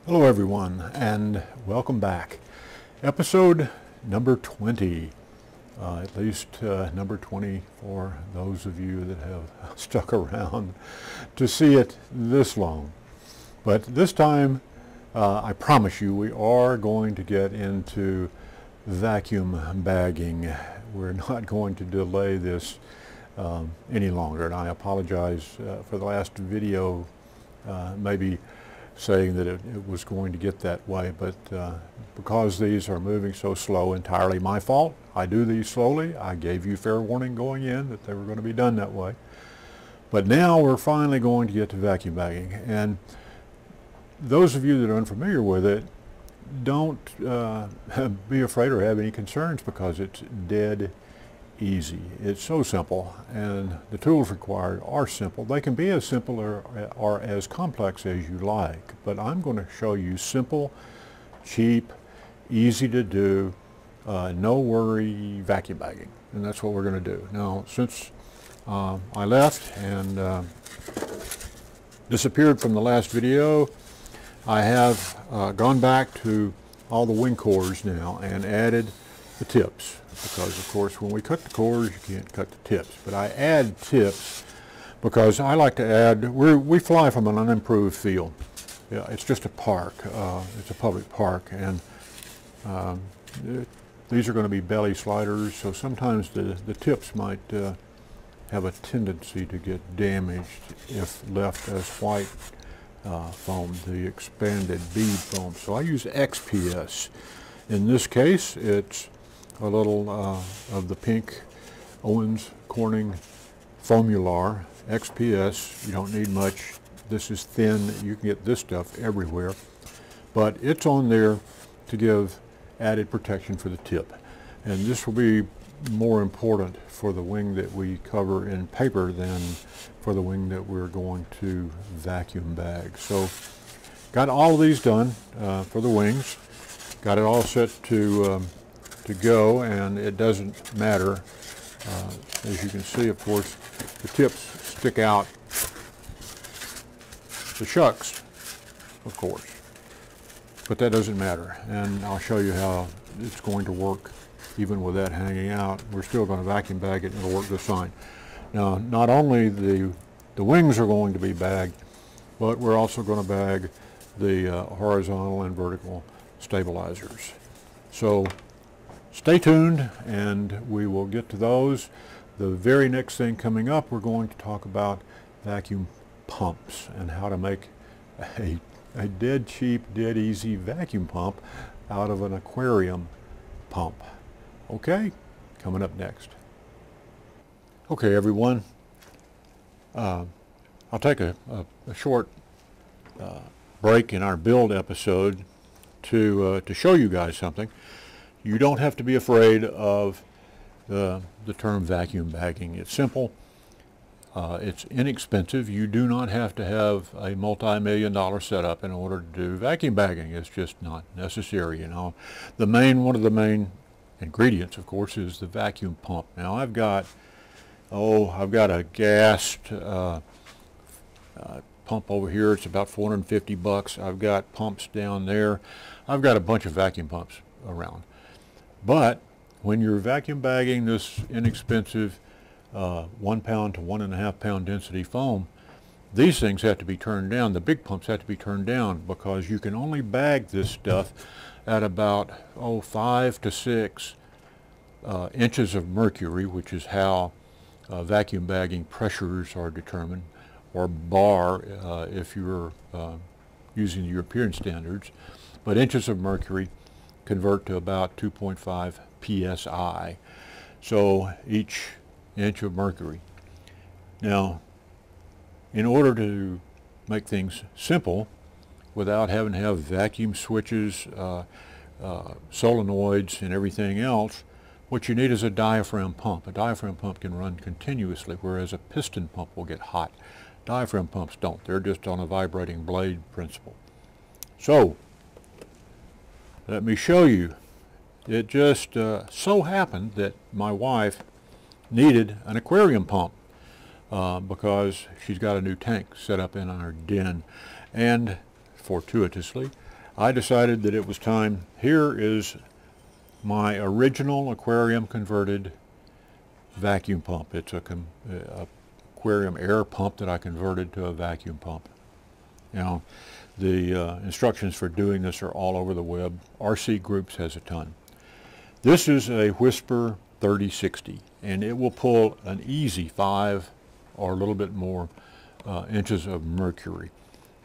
Hello everyone, and welcome back. Episode number 20, at least number 20 for those of you that have stuck around to see it this long. But this time, I promise you, we are going to get into vacuum bagging. We're not going to delay this any longer, and I apologize for the last video, maybe saying that it was going to get that way, but because these are moving so slow, entirely my fault. I do these slowly. I gave you fair warning going in that they were going to be done that way. But now we're finally going to get to vacuum bagging. And those of you that are unfamiliar with it, don't be afraid or have any concerns, because it's dead easy. It's so simple, and the tools required are simple. They can be as simple or as complex as you like, but I'm going to show you simple, cheap, easy to do, no worry vacuum bagging, and that's what we're going to do. Now, since I left and disappeared from the last video, I have gone back to all the wing cores now and added the tips, because of course when we cut the cores you can't cut the tips, but I add tips because I like to add, we fly from an unimproved field. Yeah, it's just a park, it's a public park, and these are going to be belly sliders, so sometimes the tips might have a tendency to get damaged if left as white foam, the expanded bead foam. So I use XPS. In this case, it's a little of the pink Owens Corning Foamular XPS. You don't need much. This is thin. You can get this stuff everywhere, but it's on there to give added protection for the tip. And this will be more important for the wing that we cover in paper than for the wing that we're going to vacuum bag. So got all of these done for the wings. Got it all set to go, and it doesn't matter. As you can see, of course, the tips stick out the shucks, of course, but that doesn't matter, and I'll show you how it's going to work even with that hanging out. We're still going to vacuum bag it, and it'll work just fine. Now, not only the wings are going to be bagged, but we're also going to bag the horizontal and vertical stabilizers. So stay tuned, and we will get to those. The very next thing coming up, we're going to talk about vacuum pumps and how to make a dead cheap, dead easy vacuum pump out of an aquarium pump. Okay, coming up next. Okay, everyone, I'll take a short break in our build episode to show you guys something. You don't have to be afraid of the term vacuum bagging. It's simple. It's inexpensive. You do not have to have a multi-million-dollar setup in order to do vacuum bagging. It's just not necessary. You know, one of the main ingredients, of course, is the vacuum pump. Now, I've got a gassed pump over here. It's about $450. I've got pumps down there. I've got a bunch of vacuum pumps around. But when you're vacuum bagging this inexpensive 1 pound to 1.5 pound density foam, these things have to be turned down. The big pumps have to be turned down, because you can only bag this stuff at about 5 to 6 inches of mercury, which is how vacuum bagging pressures are determined, or bar if you're using the European standards. But inches of mercury convert to about 2.5 psi, so each inch of mercury. Now, in order to make things simple without having to have vacuum switches, solenoids, and everything else, what you need is a diaphragm pump. A diaphragm pump can run continuously, whereas a piston pump will get hot. Diaphragm pumps don't. They're just on a vibrating blade principle. So, let me show you. It just so happened that my wife needed an aquarium pump because she's got a new tank set up in our den, and fortuitously I decided that it was time. Here is my original aquarium converted vacuum pump. It's a aquarium air pump that I converted to a vacuum pump. Now, the instructions for doing this are all over the web. RC Groups has a ton. This is a Whisper 3060, and it will pull an easy 5 or a little bit more inches of mercury.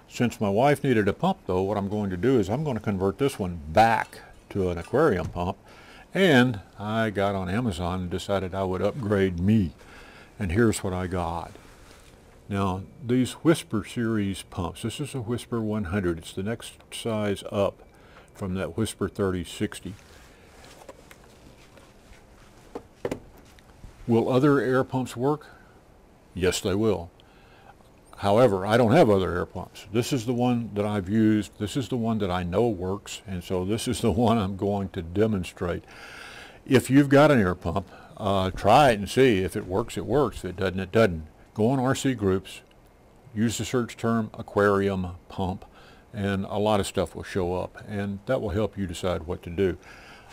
Since my wife needed a pump, though, what I'm going to do is I'm going to convert this one back to an aquarium pump, and I got on Amazon and decided I would upgrade me, and here's what I got. Now, these Whisper series pumps, this is a Whisper 100. It's the next size up from that Whisper 3060. Will other air pumps work? Yes, they will. However, I don't have other air pumps. This is the one that I've used. This is the one that I know works, and so this is the one I'm going to demonstrate. If you've got an air pump, try it and see. If it works, it works. If it doesn't, it doesn't. Go on RC Groups, use the search term aquarium pump, and a lot of stuff will show up, and that will help you decide what to do.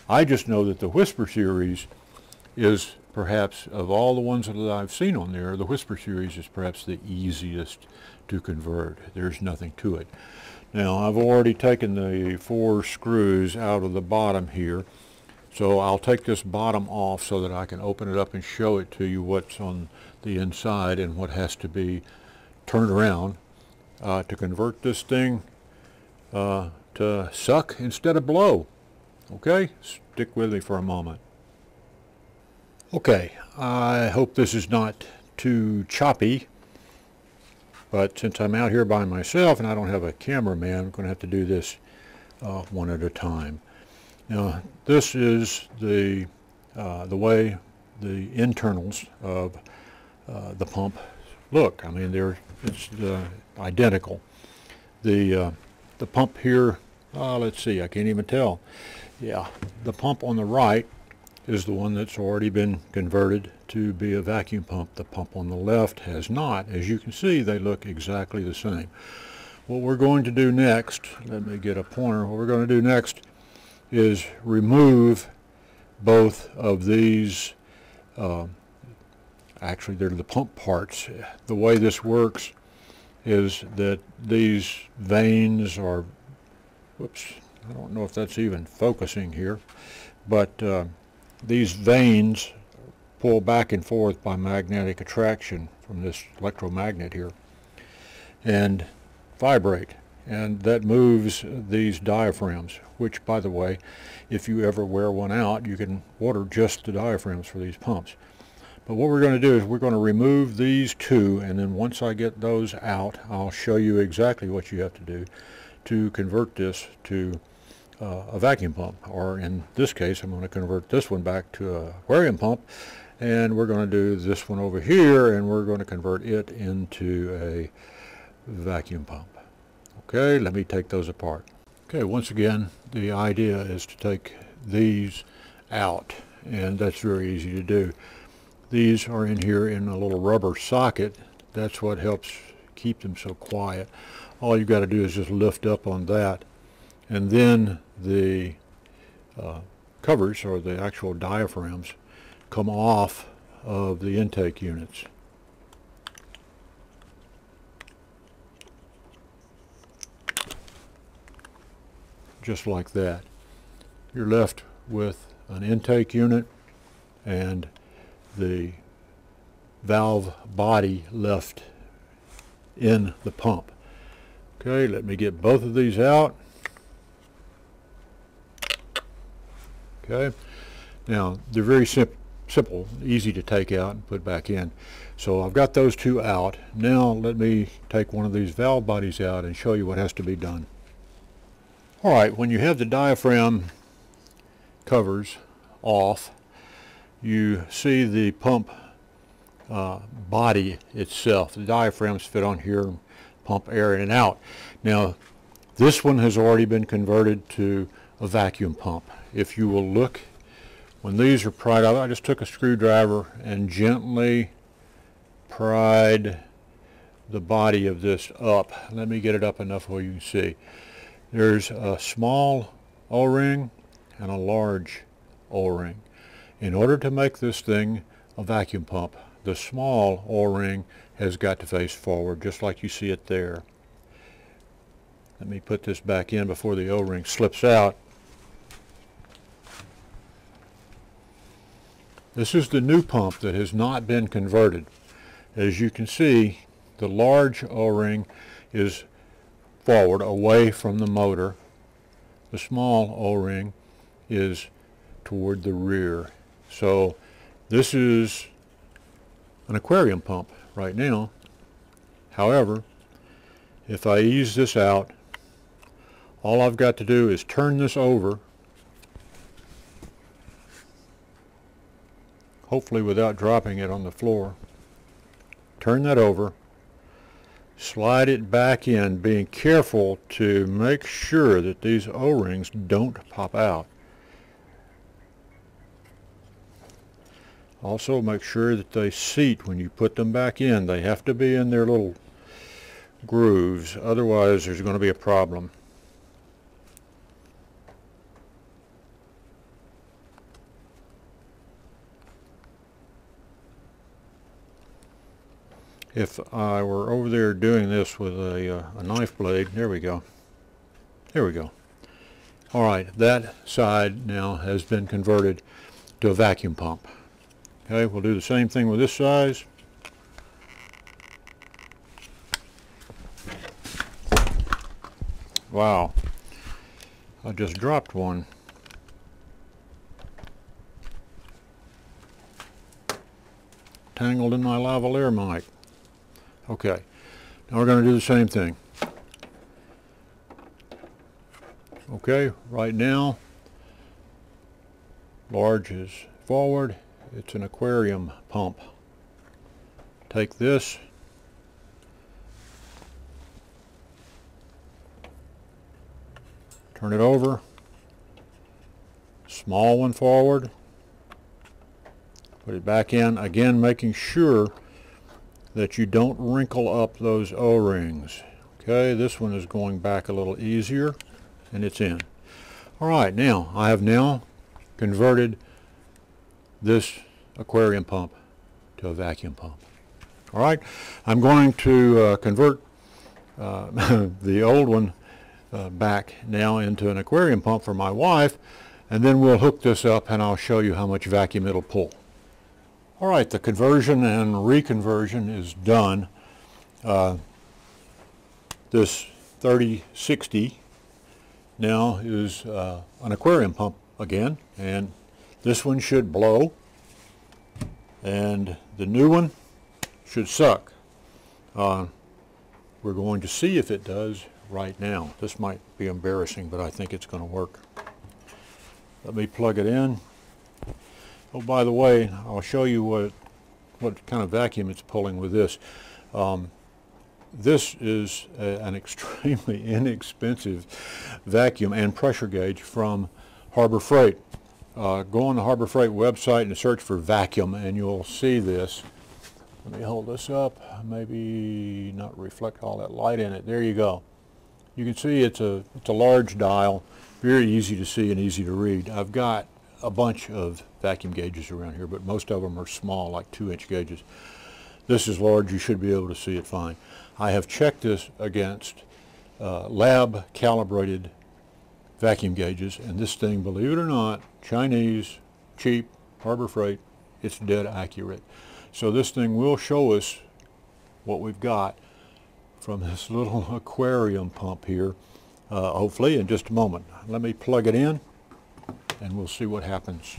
I just know that the Whisper series is perhaps, of all the ones that I've seen on there, the Whisper series is perhaps the easiest to convert. There's nothing to it. Now, I've already taken the 4 screws out of the bottom here, so I'll take this bottom off so that I can open it up and show it to you what's on the inside and what has to be turned around to convert this thing to suck instead of blow. Okay? Stick with me for a moment. Okay, I hope this is not too choppy, but since I'm out here by myself and I don't have a cameraman, I'm going to have to do this one at a time. Now, this is the way the internals of the pump look. I mean, it's identical. The pump here, let's see, I can't even tell. Yeah, the pump on the right is the one that's already been converted to be a vacuum pump. The pump on the left has not. As you can see, they look exactly the same. What we're going to do next, let me get a pointer, what we're going to do next is remove both of these, actually they're the pump parts. The way this works is that these vanes are, whoops, I don't know if that's even focusing here, but these vanes pull back and forth by magnetic attraction from this electromagnet here and vibrate, and that moves these diaphragms, which, by the way, if you ever wear one out, you can water just the diaphragms for these pumps. But what we're going to do is we're going to remove these 2, and then once I get those out, I'll show you exactly what you have to do to convert this to a vacuum pump, or in this case I'm going to convert this one back to an aquarium pump, and we're going to do this one over here and we're going to convert it into a vacuum pump. Okay, let me take those apart. Okay, once again, the idea is to take these out, and that's very easy to do. These are in here in a little rubber socket. That's what helps keep them so quiet. All you've got to do is just lift up on that, and then the covers, or the actual diaphragms, come off of the intake units. Just like that. You're left with an intake unit and the valve body left in the pump. Okay, let me get both of these out. Okay, now they're very simple, easy to take out and put back in. So I've got those 2 out. Now let me take one of these valve bodies out and show you what has to be done. Alright, when you have the diaphragm covers off, you see the pump body itself. The diaphragms fit on here and pump air in and out. Now, this one has already been converted to a vacuum pump. If you will look, when these are pried out, I just took a screwdriver and gently pried the body of this up. Let me get it up enough where you can see. There's a small O-ring and a large O-ring. In order to make this thing a vacuum pump, the small O-ring has got to face forward, just like you see it there. Let me put this back in before the O-ring slips out. This is the new pump that has not been converted. As you can see, the large O-ring is forward, away from the motor. The small O-ring is toward the rear. So this is an aquarium pump right now. However, if I ease this out, all I've got to do is turn this over, hopefully without dropping it on the floor. Turn that over, slide it back in, being careful to make sure that these O-rings don't pop out. Also make sure that they seat when you put them back in. They have to be in their little grooves, otherwise there's going to be a problem. If I were over there doing this with a knife blade, there we go. There we go. All right, that side now has been converted to a vacuum pump. Okay, we'll do the same thing with this side. Wow, I just dropped one. Tangled in my lavalier mic. Okay, now we're going to do the same thing. Okay, right now, large is forward. It's an aquarium pump. Take this, turn it over, small one forward, put it back in, again making sure that you don't wrinkle up those O-rings. Okay, this one is going back a little easier, and it's in. All right, now I have now converted this aquarium pump to a vacuum pump. All right, I'm going to convert the old one back now into an aquarium pump for my wife, and then we'll hook this up and I'll show you how much vacuum it'll pull. All right, the conversion and reconversion is done. This 3060 now is an aquarium pump again, and this one should blow, and the new one should suck. We're going to see if it does right now. This might be embarrassing, but I think it's going to work. Let me plug it in. Oh, by the way, I'll show you what kind of vacuum it's pulling with this. This is an extremely inexpensive vacuum and pressure gauge from Harbor Freight. Go on the Harbor Freight website and search for vacuum, and you'll see this. Let me hold this up, maybe not reflect all that light in it. There you go. You can see it's a large dial, very easy to see and easy to read. I've got a bunch of vacuum gauges around here, but most of them are small, like 2-inch gauges. This is large, you should be able to see it fine. I have checked this against lab calibrated vacuum gauges, and this thing, believe it or not, Chinese, cheap, Harbor Freight, it's dead accurate. So this thing will show us what we've got from this little aquarium pump here, hopefully in just a moment. Let me plug it in and we'll see what happens.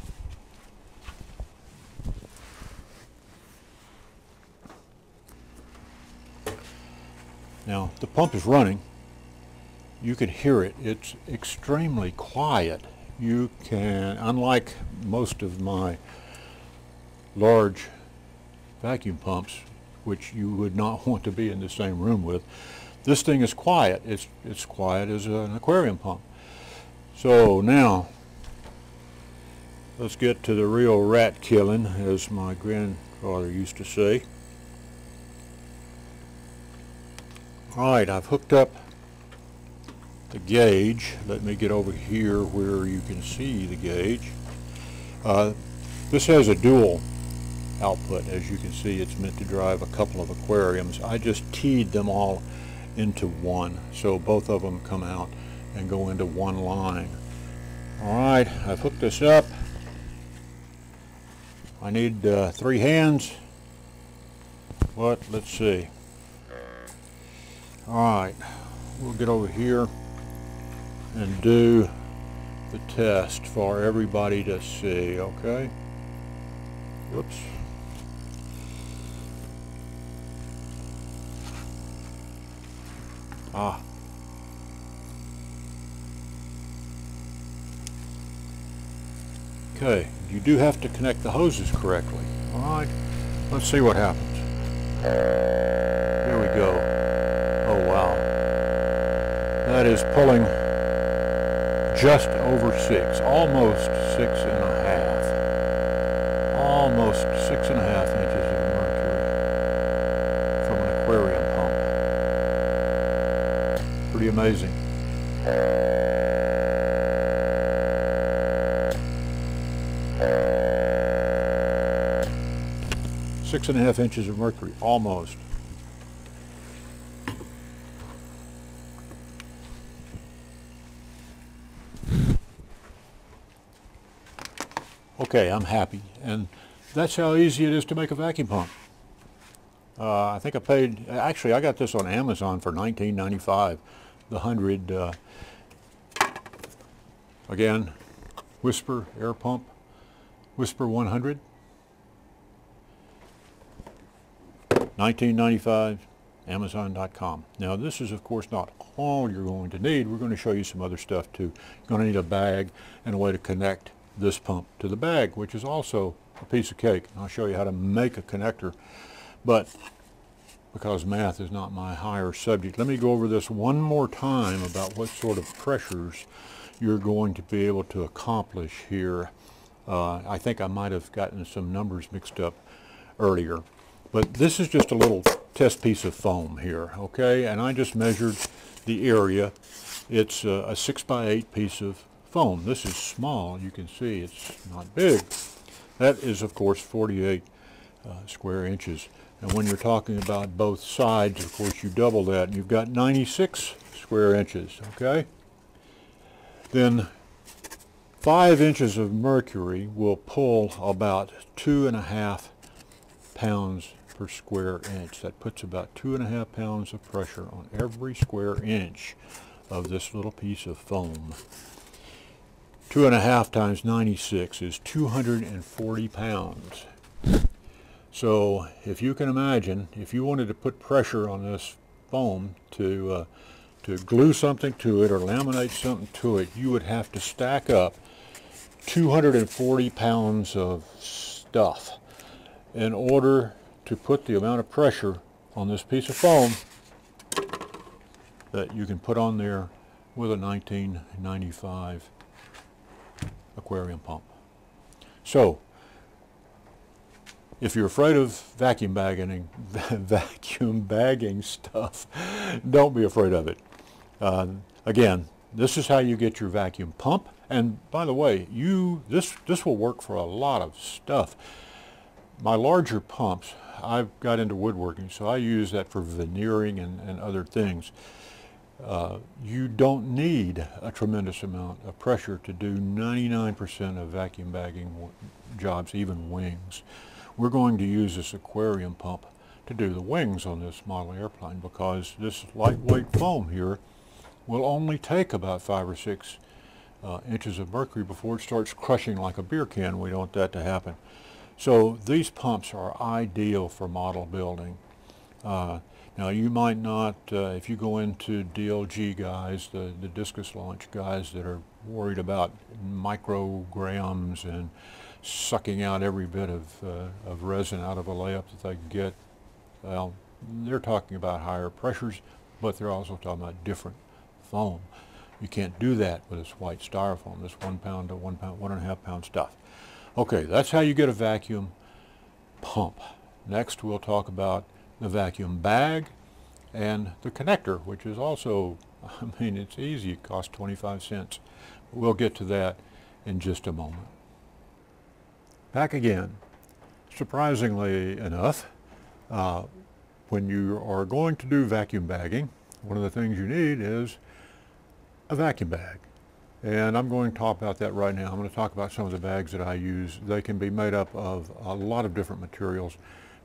Now the pump is running. You can hear it. It's extremely quiet. You can, unlike most of my large vacuum pumps, which you would not want to be in the same room with, this thing is quiet. It's quiet as an aquarium pump. So now let's get to the real rat killing, as my grandfather used to say. All right, I've hooked up the gauge. Let me get over here where you can see the gauge. This has a dual output. As you can see, it's meant to drive a couple of aquariums. I just teed them all into one, so both of them come out and go into one line. Alright, I've hooked this up. I need 3 hands. Let's see. Alright, we'll get over here and do the test for everybody to see, okay? Whoops. Okay, you do have to connect the hoses correctly. Alright, let's see what happens. Here we go. Oh wow. That is pulling just over 6, almost 6.5. Almost 6.5 inches of mercury from an aquarium pump. Pretty amazing. 6.5 inches of mercury, almost. Okay, I'm happy, and that's how easy it is to make a vacuum pump. I think I paid, actually I got this on Amazon for $19.95, the 100, again, Whisper air pump, Whisper 100, $19.95, Amazon.com. Now this is of course not all you're going to need. We're going to show you some other stuff too. You're going to need a bag and a way to connect this pump to the bag, which is also a piece of cake. I'll show you how to make a connector, but because math is not my higher subject, let me go over this one more time about what sort of pressures you're going to be able to accomplish here. I think I might have gotten some numbers mixed up earlier, but this is just a little test piece of foam here, okay? And I just measured the area. It's a 6x8 piece of foam. This is small, you can see it's not big. That is of course 48 square inches, and when you're talking about both sides, of course you double that and you've got 96 square inches, okay? Then 5 inches of mercury will pull about 2.5 pounds per square inch. That puts about 2.5 pounds of pressure on every square inch of this little piece of foam. 2.5 times 96 is 240 pounds. So if you can imagine, if you wanted to put pressure on this foam to glue something to it or laminate something to it, you would have to stack up 240 pounds of stuff in order to put the amount of pressure on this piece of foam that you can put on there with a 1995 aquarium pump. So if you're afraid of vacuum bagging stuff, don't be afraid of it. Again, this is how you get your vacuum pump. And by the way, this will work for a lot of stuff. My larger pumps, I've got into woodworking, so I use that for veneering and other things. You don't need a tremendous amount of pressure to do 99% of vacuum bagging jobs, even wings. We're going to use this aquarium pump to do the wings on this model airplane because this lightweight foam here will only take about 5 or 6 inches of mercury before it starts crushing like a beer can. We don't want that to happen. So these pumps are ideal for model building. Now you might not, if you go into DLG guys, the discus launch guys that are worried about micrograms and sucking out every bit of resin out of a layup that they can get, well, they're talking about higher pressures, but they're also talking about different foam. You can't do that with this white styrofoam, this 1 pound to 1.5 pound stuff. Okay, that's how you get a vacuum pump. Next we'll talk about the vacuum bag, and the connector, which is also, I mean, it's easy, it costs 25 cents. We'll get to that in just a moment. Back again. Surprisingly enough, when you are going to do vacuum bagging, one of the things you need is a vacuum bag. And I'm going to talk about that right now. I'm going to talk about some of the bags that I use. They can be made up of a lot of different materials,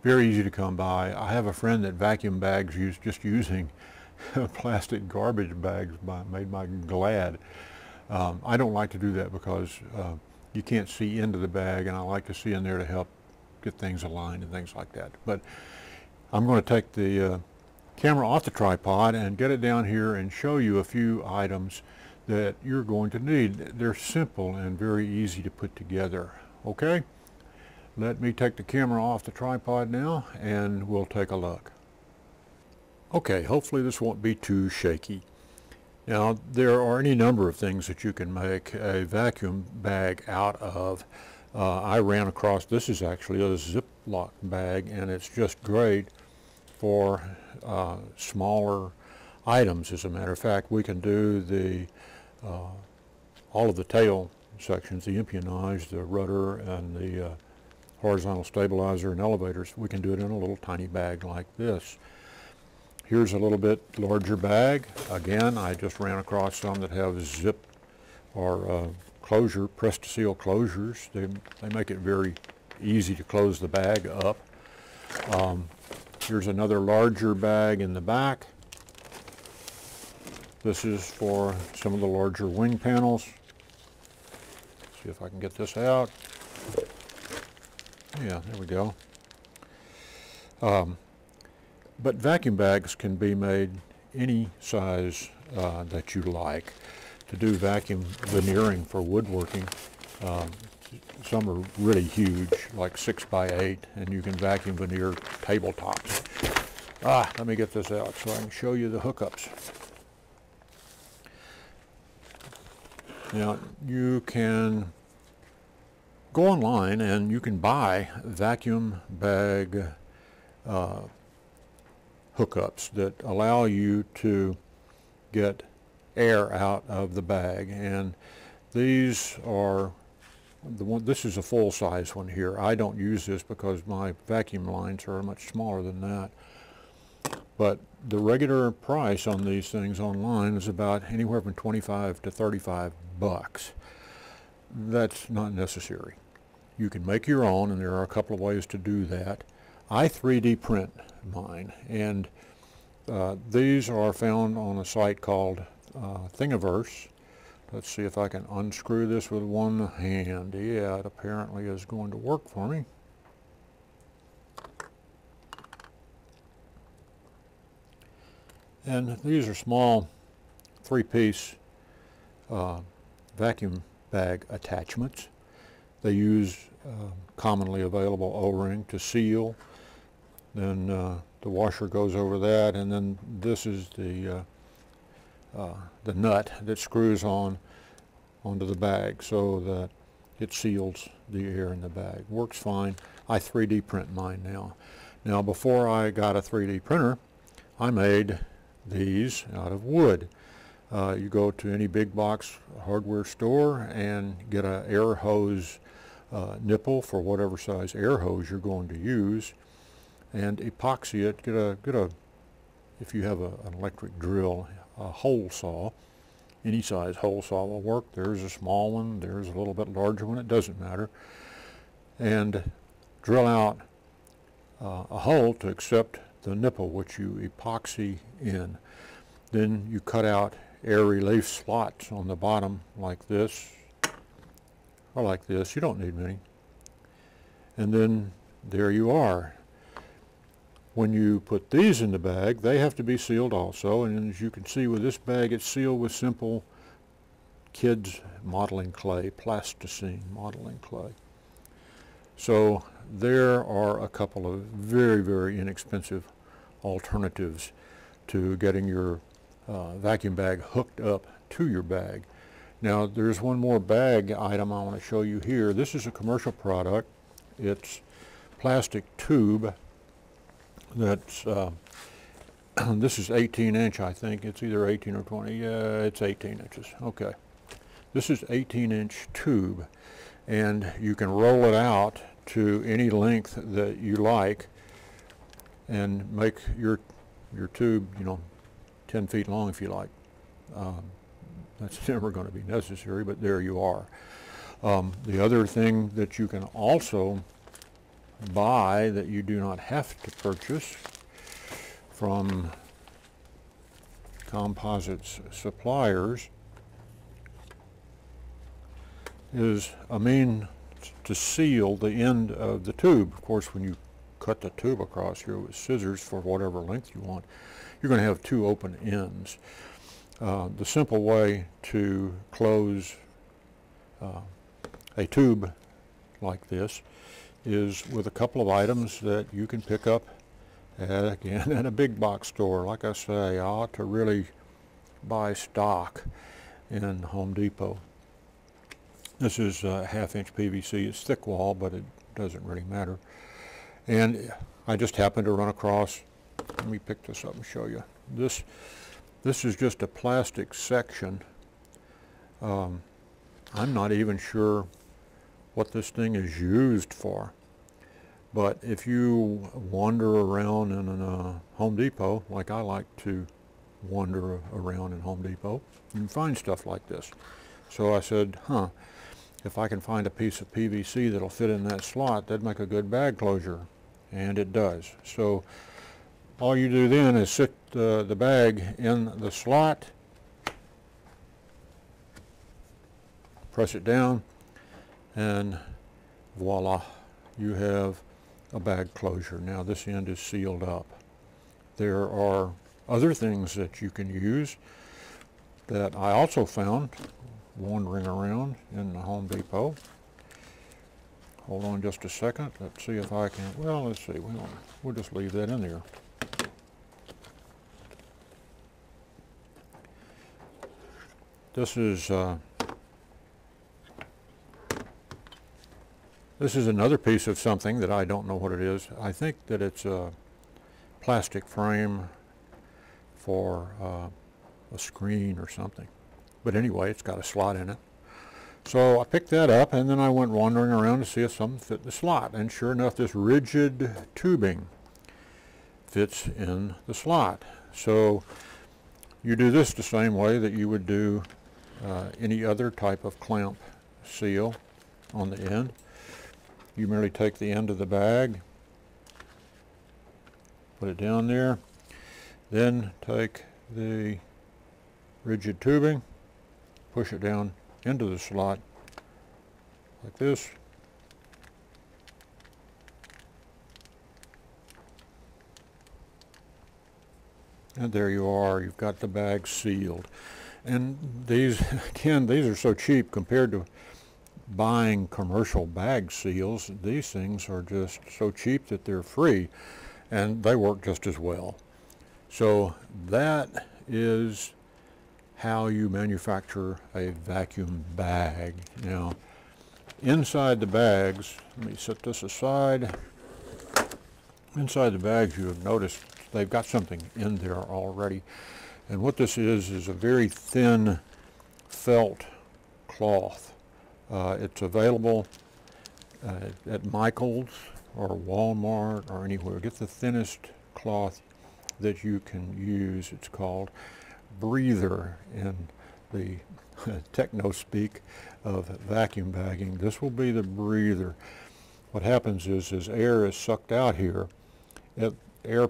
very easy to come by. I have a friend that vacuum bags just using plastic garbage bags made by Glad. I don't like to do that because you can't see into the bag, and I like to see in there to help get things aligned and things like that. But I'm going to take the camera off the tripod and get it down here and show you a few items that you're going to need. They're simple and very easy to put together. Okay? Let me take the camera off the tripod now and we'll take a look. Okay, hopefully this won't be too shaky. Now, there are any number of things that you can make a vacuum bag out of. I ran across, this is actually a Ziploc bag, and it's just great for smaller items. As a matter of fact, we can do the all of the tail sections, the empennage, the rudder, and the horizontal stabilizer and elevators. We can do it in a little tiny bag like this. Here's a little bit larger bag. Again, I just ran across some that have zip or closure, press to seal closures. They make it very easy to close the bag up. Here's another larger bag in the back. This is for some of the larger wing panels. See if I can get this out. Yeah, there we go. But vacuum bags can be made any size that you like. To do vacuum veneering for woodworking, some are really huge, like 6 by 8, and you can vacuum veneer tabletops. Let me get this out so I can show you the hookups. Now, you can go online and you can buy vacuum bag hookups that allow you to get air out of the bag, and these are this is a full size one here. I don't use this because my vacuum lines are much smaller than that, but the regular price on these things online is about anywhere from 25 to 35 bucks. That's not necessary. You can make your own, and there are a couple of ways to do that. I 3D print mine, and these are found on a site called Thingiverse. Let's see if I can unscrew this with one hand. Yeah, it apparently is going to work for me. And these are small 3-piece vacuum bag attachments. They use commonly available O-ring to seal. Then the washer goes over that, and then this is the nut that screws onto the bag so that it seals the air in the bag. Works fine. I 3D print mine now. Now, before I got a 3D printer, I made these out of wood. You go to any big box hardware store and get an air hose nipple for whatever size air hose you're going to use, and epoxy it. Get a if you have an electric drill, a hole saw. Any size hole saw will work. There's a small one, there's a little bit larger one, it doesn't matter. And drill out a hole to accept the nipple, which you epoxy in. Then you cut out air relief slots on the bottom like this, or like this. You don't need many. And then there you are. When you put these in the bag, they have to be sealed also, and as you can see with this bag, it's sealed with simple kids modeling clay, plasticine modeling clay. So there are a couple of very, very inexpensive alternatives to getting your vacuum bag hooked up to your bag. Now, there's one more bag item I want to show you here. This is a commercial product. It's plastic tube that's This is 18 inch, I think. It's either 18 or 20. Yeah, it's 18 inches. Okay. This is 18-inch tube, and you can roll it out to any length that you like and make your tube, 10 feet long if you like. That's never going to be necessary, but there you are. The other thing that you can also buy that you do not have to purchase from composites suppliers is a mean to seal the end of the tube. Of course, when you cut the tube across here with scissors for whatever length you want, you're going to have two open ends. The simple way to close a tube like this is with a couple of items that you can pick up again at a big box store. Like I say, I ought to really buy stock in Home Depot. This is 1/2-inch PVC. It's thick wall, but it doesn't really matter. And I just happened to run across, let me pick this up and show you. This is just a plastic section. I'm not even sure what this thing is used for. But if you wander around in a Home Depot, like I like to wander around in Home Depot, you can find stuff like this. So I said, if I can find a piece of PVC that'll fit in that slot, that'd make a good bag closure. And it does. So all you do then is sit the bag in the slot, press it down, and voila, you have a bag closure. Now this end is sealed up. There are other things that you can use that I also found wandering around in the Home Depot. Hold on just a second. Let's see if I can, well, let's see. We'll just leave that in there. This is another piece of something that I don't know what it is. I think that it's a plastic frame for a screen or something. But anyway, it's got a slot in it. So I picked that up, and then I went wandering around to see if something fit in the slot. And sure enough, this rigid tubing fits in the slot. So you do this the same way that you would do any other type of clamp seal on the end. You merely take the end of the bag, put it down there, then take the rigid tubing, push it down into the slot like this. And there you are, you've got the bag sealed. And these, again, these are so cheap compared to buying commercial bag seals. These things are just so cheap that they're free, and they work just as well. So that is how you manufacture a vacuum bag. Now, inside the bags, let me set this aside. Inside the bags, you have noticed they've got something in there already. And what this is a very thin felt cloth. It's available at Michael's or Walmart or anywhere. Get the thinnest cloth that you can use. It's called breather in the techno speak of vacuum bagging. This will be the breather. What happens is as air is sucked out here, air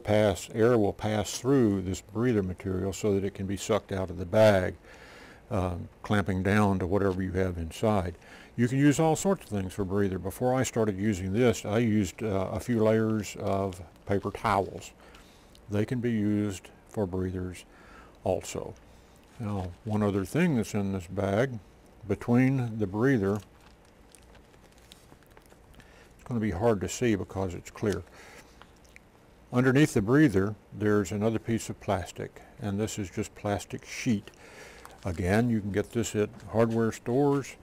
will pass through this breather material so that it can be sucked out of the bag, clamping down to whatever you have inside. You can use all sorts of things for breather. Before I started using this, I used a few layers of paper towels. They can be used for breathers also. Now, one other thing that's in this bag, between the breather, it's going to be hard to see because it's clear. Underneath the breather, there's another piece of plastic, and this is just plastic sheet. Again, you can get this at hardware stores.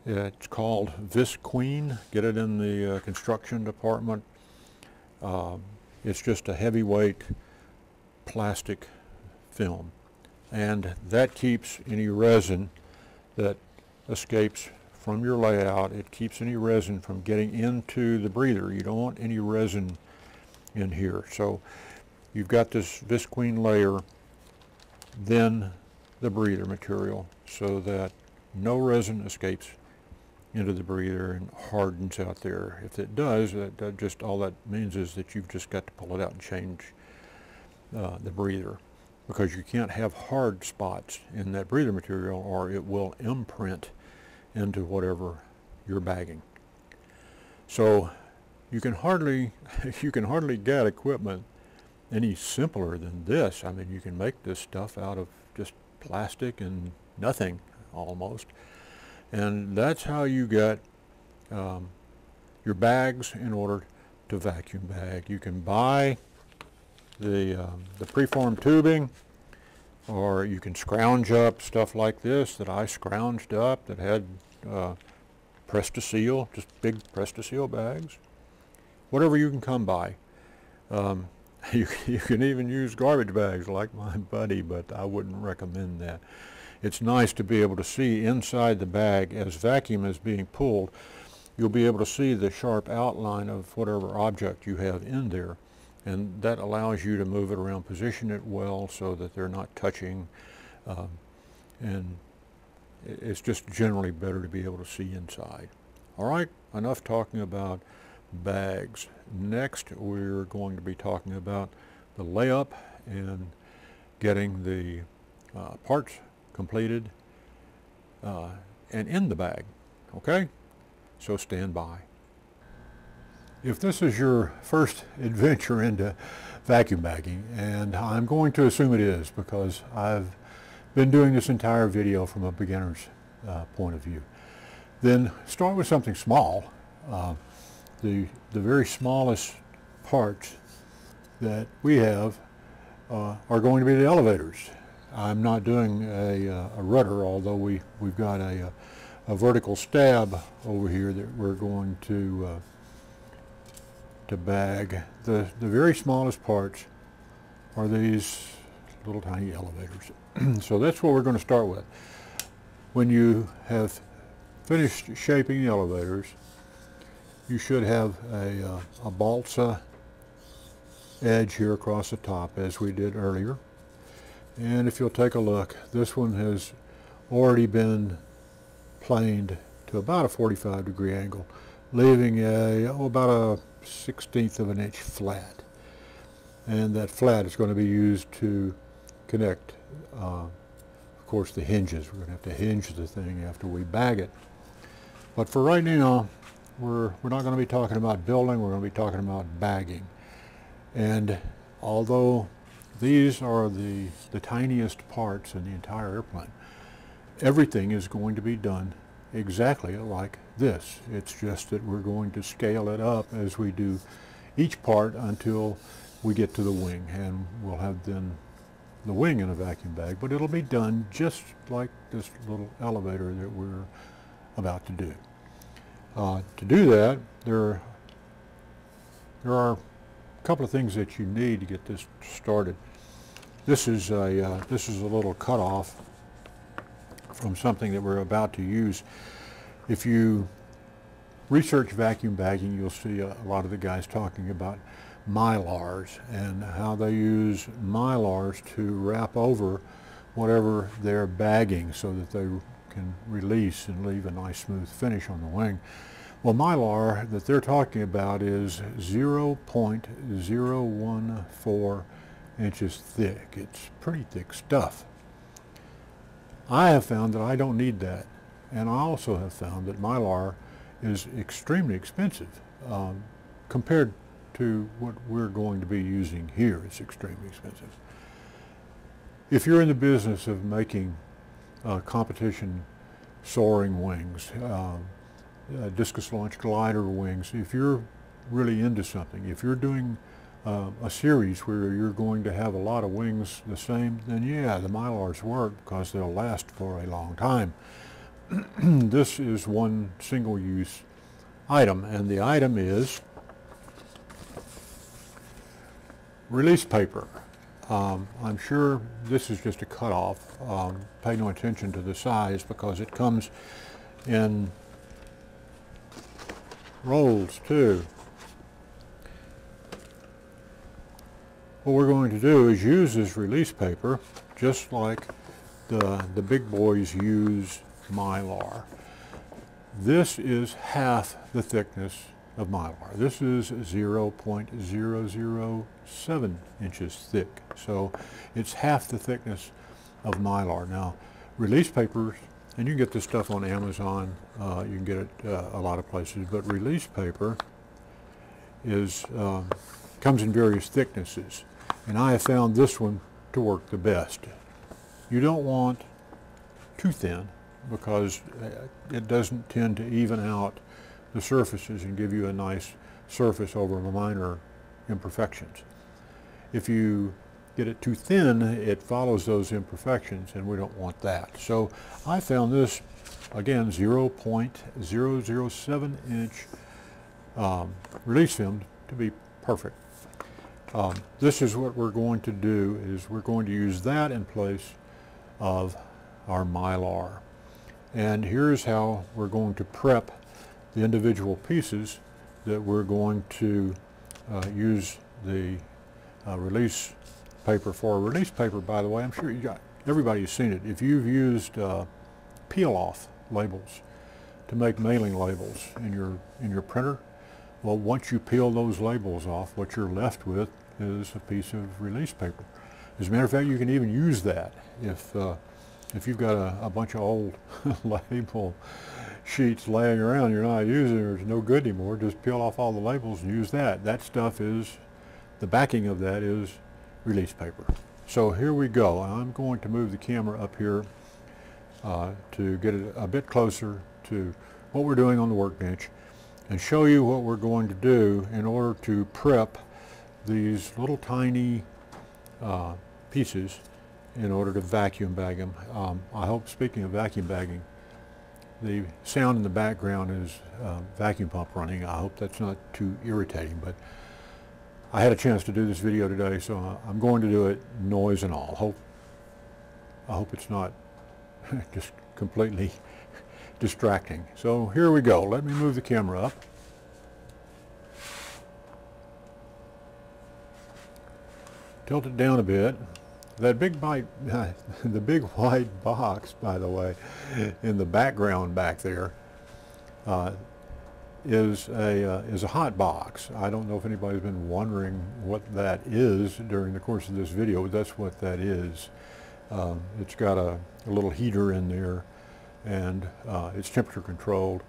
It's called Visqueen. Get it in the construction department. It's just a heavyweight plastic film, and that keeps any resin that escapes from your layout. It keeps any resin from getting into the breather. You don't want any resin in here. So you've got this visqueen layer, then the breather material, so that no resin escapes into the breather and hardens out there. If it does, that just all that means is that you've just got to pull it out and change the breather, because you can't have hard spots in that breather material or it will imprint into whatever you're bagging. So you can hardly get equipment any simpler than this. I mean, you can make this stuff out of just plastic and nothing almost, and that's how you get your bags in order to vacuum bag. You can buy the preformed tubing, or you can scrounge up stuff like this that I scrounged up that had press to seal, just big press to seal bags. Whatever you can come by. You can even use garbage bags like my buddy, but I wouldn't recommend that. It's nice to be able to see inside the bag as vacuum is being pulled. You'll be able to see the sharp outline of whatever object you have in there, and that allows you to move it around, position it well so that they're not touching, and it's just generally better to be able to see inside. All right, enough talking about bags. Next, we're going to be talking about the layup and getting the parts completed and in the bag. Okay, so stand by. If this is your first adventure into vacuum bagging, and I'm going to assume it is because I've been doing this entire video from a beginner's point of view, then start with something small. The very smallest parts that we have are going to be the elevators. I'm not doing a rudder, although we've got a vertical stab over here that we're going to bag. The very smallest parts are these little tiny elevators. So that's what we're going to start with. When you have finished shaping the elevators, you should have a balsa edge here across the top, as we did earlier. And if you'll take a look, this one has already been planed to about a 45-degree angle, leaving about a 1/16 of an inch flat. And that flat is going to be used to connect, of course, the hinges. We're going to have to hinge the thing after we bag it. But for right now, we're not going to be talking about building, we're going to be talking about bagging. And although these are the tiniest parts in the entire airplane, everything is going to be done exactly like this. It's just that we're going to scale it up as we do each part until we get to the wing, and we'll have then the wing in a vacuum bag, but it'll be done just like this little elevator that we're about to do. To do that, there are a couple of things that you need to get this started. This is a little cutoff from something that we're about to use. If you research vacuum bagging, you'll see a lot of the guys talking about mylars and how they use mylars to wrap over whatever they're bagging so that they can release and leave a nice smooth finish on the wing. Well, mylar that they're talking about is 0.014 inches thick. It's pretty thick stuff. I have found that I don't need that, and I also have found that mylar is extremely expensive compared to what we're going to be using here. It's extremely expensive. If you're in the business of making competition soaring wings, discus launch glider wings, if you're really into something, if you're doing a series where you're going to have a lot of wings the same, then yeah, the mylars work because they'll last for a long time. This is one single-use item, and the item is release paper. I'm sure this is just a cutoff. Pay no attention to the size because it comes in rolls too. What we're going to do is use this release paper just like the big boys use Mylar. This is half the thickness of Mylar. This is 0.007 inches thick, so it's half the thickness of Mylar. Now, release papers, and you can get this stuff on Amazon, you can get it a lot of places, but release paper is comes in various thicknesses, and I have found this one to work the best. You don't want too thin because it doesn't tend to even out the surfaces and give you a nice surface over minor imperfections. If you get it too thin, it follows those imperfections, and we don't want that. So I found this, again, 0.007 inch release film to be perfect. This is what we're going to do, is we're going to use that in place of our Mylar. And here's how we're going to prep the individual pieces that we're going to use the release paper for. Release paper, by the way, I'm sure everybody's seen it. If you've used peel-off labels to make mailing labels in your printer, well, once you peel those labels off, what you're left with is a piece of release paper. As a matter of fact, you can even use that if you've got a bunch of old label sheets laying around you're not using, or it's no good anymore, just peel off all the labels and use that. That stuff is, the backing of that is release paper. So here we go. I'm going to move the camera up here to get it a bit closer to what we're doing on the workbench and show you what we're going to do in order to prep these little tiny pieces in order to vacuum bag them. I hope, speaking of vacuum bagging, the sound in the background is vacuum pump running. I hope that's not too irritating, but I had a chance to do this video today, so I'm going to do it noise and all. I hope it's not just completely distracting. So here we go. Let me move the camera up. Tilt it down a bit. That big the big white box, by the way, in the background back there, is a hot box. I don't know if anybody's been wondering what that is during the course of this video, but that's what that is. It's got a little heater in there, and it's temperature controlled,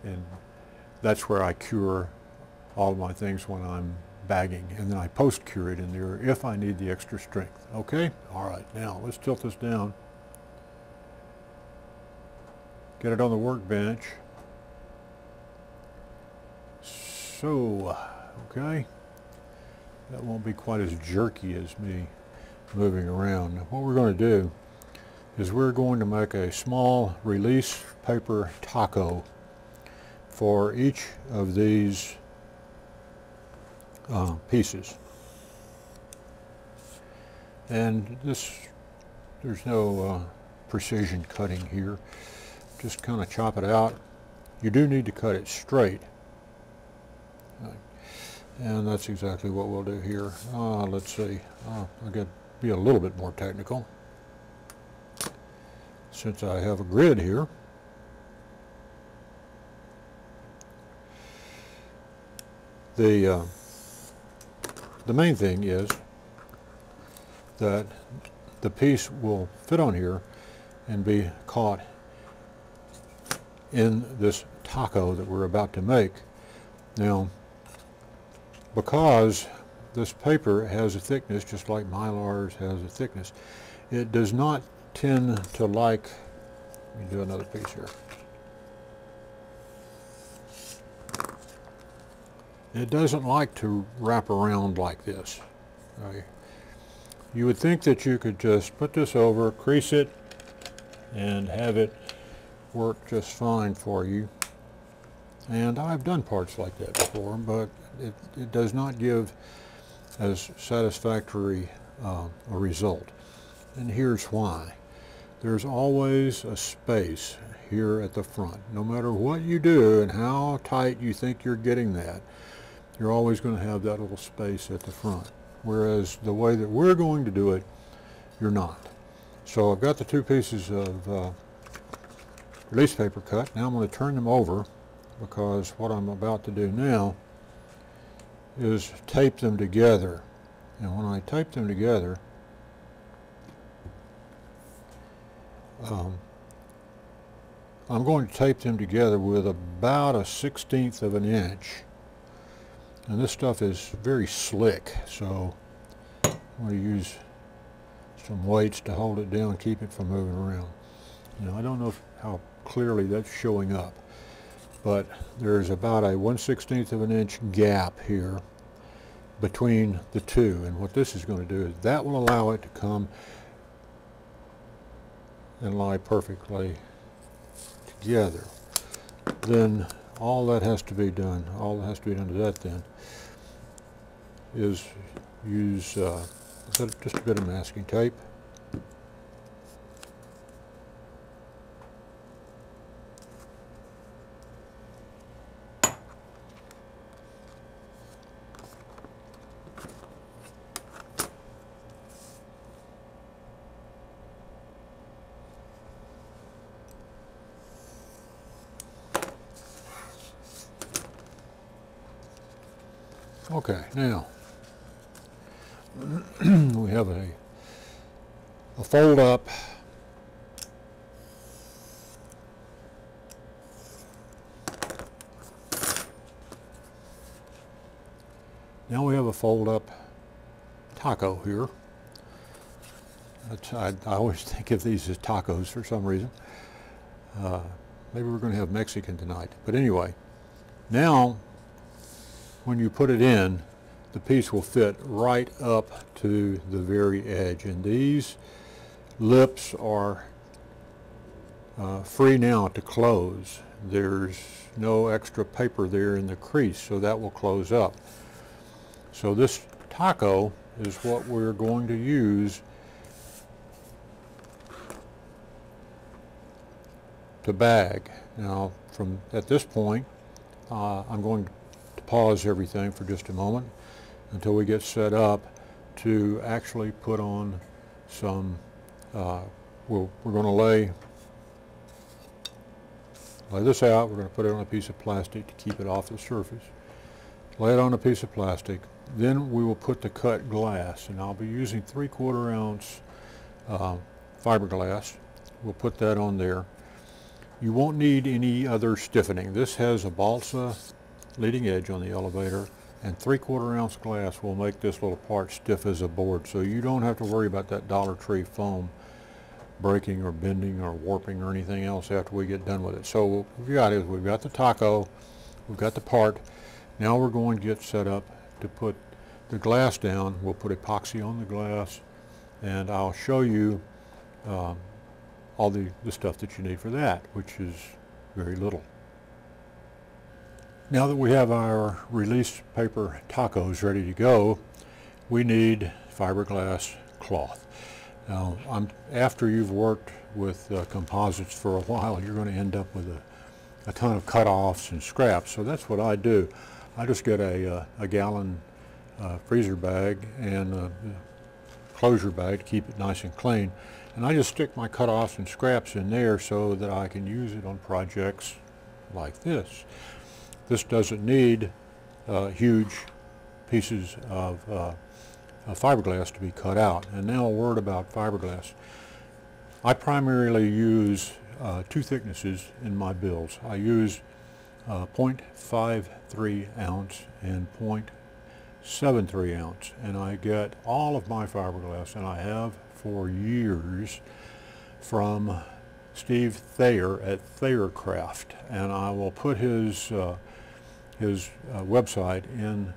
and that's where I cure all of my things when I'm bagging, and then I post cure it in there if I need the extra strength. Okay? All right, now let's tilt this down. Get it on the workbench. So, okay, that won't be quite as jerky as me moving around. What we're going to do is we're going to make a small release paper taco for each of these pieces. And there's no precision cutting here. Just kind of chop it out. You do need to cut it straight. And that's exactly what we'll do here. Let's see. I'm going to be a little bit more technical since I have a grid here. The main thing is that the piece will fit on here and be caught in this taco that we're about to make. Now, because this paper has a thickness, just like Mylar's has a thickness, it does not tend to like, let me do another piece here. It doesn't like to wrap around like this. You would think that you could just put this over, crease it, and have it work just fine for you. And I've done parts like that before, but it does not give as satisfactory a result. And here's why. There's always a space here at the front. No matter what you do and how tight you think you're getting that, you're always going to have that little space at the front. Whereas the way that we're going to do it, you're not. So I've got the two pieces of release paper cut. Now I'm going to turn them over, because what I'm about to do now is tape them together. And when I tape them together, I'm going to tape them together with about 1/16 of an inch. And this stuff is very slick, so I'm going to use some weights to hold it down, keep it from moving around. Now, I don't know how clearly that's showing up, but there's about a 1/16 of an inch gap here between the two. And what this is going to do is that will allow it to come and lie perfectly together. Then all that has to be done to that then is use just a bit of masking tape. Okay, now we have a fold up taco here. I always think of these as tacos for some reason. Maybe we're going to have Mexican tonight. But anyway, now when you put it in, the piece will fit right up to the very edge. And these lips are free now to close. There's no extra paper there in the crease, so that will close up. So this taco is what we're going to use to bag. Now, at this point, I'm going to pause everything for just a moment until we get set up to actually put on some, we're going to lay this out. We're going to put it on a piece of plastic to keep it off the surface. Lay it on a piece of plastic. Then we will put the cut glass, and I'll be using 3/4 ounce fiberglass. We'll put that on there. You won't need any other stiffening. This has a balsa leading edge on the elevator, and 3/4 ounce glass will make this little part stiff as a board, so you don't have to worry about that Dollar Tree foam breaking or bending or warping or anything else after we get done with it. So what we've got is we've got the taco, we've got the part. Now we're going to get set up to put the glass down. We'll put epoxy on the glass, and I'll show you all the stuff that you need for that, which is very little. Now that we have our release paper tacos ready to go, we need fiberglass cloth. Now, after you've worked with composites for a while, you're going to end up with a ton of cut-offs and scraps. So that's what I do. I just get a gallon freezer bag and a closure bag to keep it nice and clean. And I just stick my cut-offs and scraps in there so that I can use it on projects like this. This doesn't need huge pieces of fiberglass to be cut out. And now a word about fiberglass. I primarily use two thicknesses in my builds. I use 0.53 ounce and 0.73 ounce, and I get all of my fiberglass, and I have for years, from Steve Thayer at Thayercraft, and I will put his website in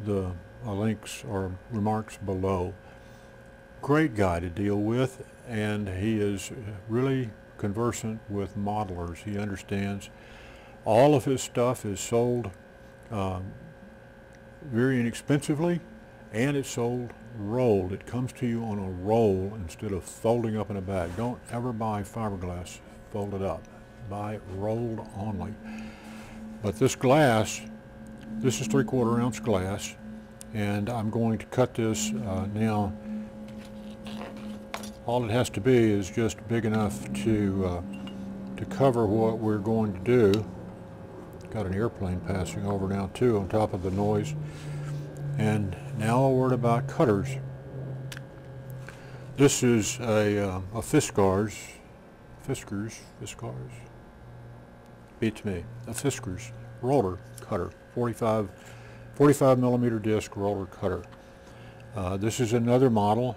the links or remarks below. Great guy to deal with, and he is really conversant with modelers. He understands. All of his stuff is sold very inexpensively, and it's sold rolled. It comes to you on a roll instead of folding up in a bag. Don't ever buy fiberglass folded up. Buy rolled only. But this glass, this is 3/4 ounce glass, and I'm going to cut this now. All it has to be is just big enough to cover what we're going to do. Got an airplane passing over now too on top of the noise. And now a word about cutters. This is a Fiskars, beats me, a Fiskars roller cutter, 45 millimeter disc roller cutter. This is another model.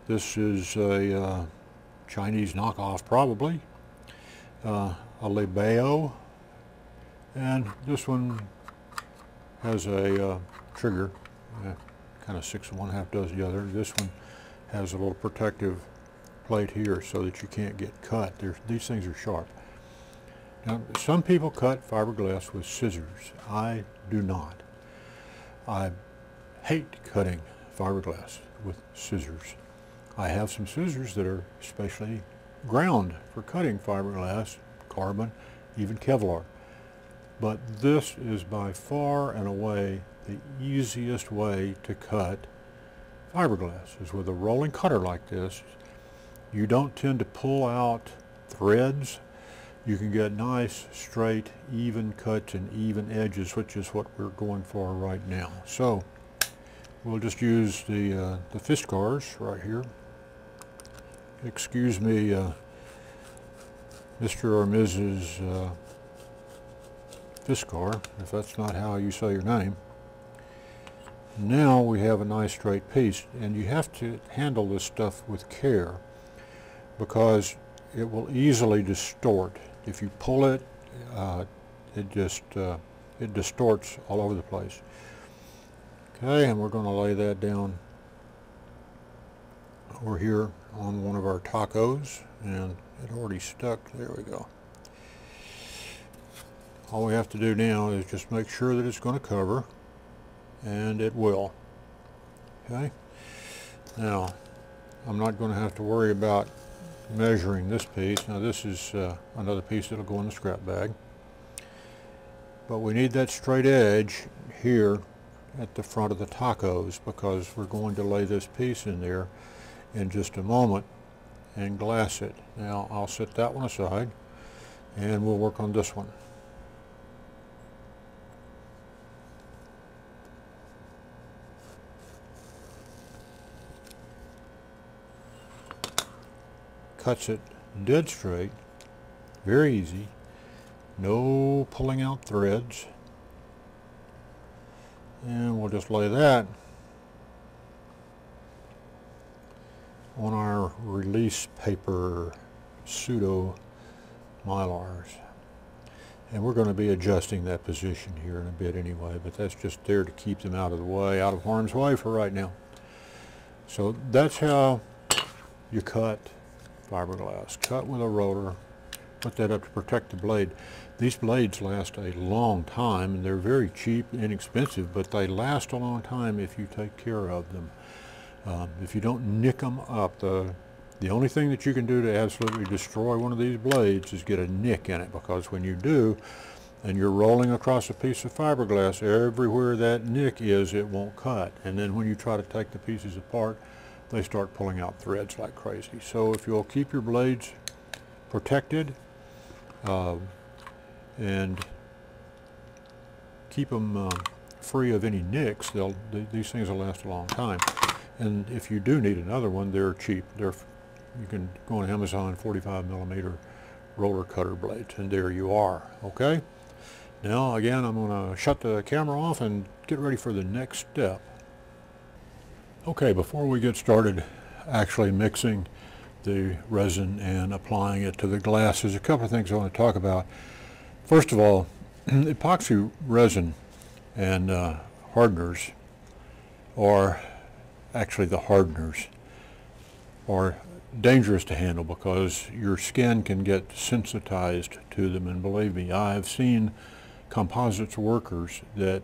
This is a Chinese knockoff probably, a Lebeo, and this one has a trigger, kind of 6 1/2 does the other. This one has a little protective plate here so that you can't get cut. These things are sharp. Now, some people cut fiberglass with scissors. I do not. I hate cutting fiberglass with scissors. I have some scissors that are specially ground for cutting fiberglass, carbon, even Kevlar. But this is by far and away the easiest way to cut fiberglass, is with a rolling cutter like this. You don't tend to pull out threads. You can get nice, straight, even cuts and even edges, which is what we're going for right now. So we'll just use the Fiskars right here. Excuse me, Mr. or Mrs. Fiskar, if that's not how you say your name. Now we have a nice straight piece, and you have to handle this stuff with care because it will easily distort. If you pull it, it distorts all over the place. Okay, and we're going to lay that down over here on one of our tacos, and it already stuck. There we go. All we have to do now is just make sure that it's going to cover, and it will. Okay, now I'm not going to have to worry about measuring this piece. Now this is another piece that'll go in the scrap bag, but we need that straight edge here at the front of the tacos because we're going to lay this piece in there in just a moment and glass it. Now I'll set that one aside and we'll work on this one. Cuts it dead straight, very easy, no pulling out threads, and we'll just lay that on our release paper pseudo mylars, and we're going to be adjusting that position here in a bit anyway, but that's just there to keep them out of the way, out of harm's way for right now. So that's how you cut fiberglass. Cut with a roller, put that up to protect the blade. These blades last a long time, and they're very cheap and inexpensive, but they last a long time if you take care of them. If you don't nick them up, the only thing that you can do to absolutely destroy one of these blades is get a nick in it, because when you do, and you're rolling across a piece of fiberglass, everywhere that nick is, it won't cut. And then when you try to take the pieces apart, they start pulling out threads like crazy. So if you'll keep your blades protected and keep them free of any nicks, these things will last a long time. And if you do need another one, they're cheap. You can go on Amazon, 45 millimeter roller cutter blades, and there you are. Okay? Now again, I'm going to shut the camera off and get ready for the next step. Okay, before we get started actually mixing the resin and applying it to the glass, there's a couple of things I want to talk about. First of all, epoxy resin and hardeners, or actually the hardeners, are dangerous to handle because your skin can get sensitized to them, and believe me, I've seen composites workers that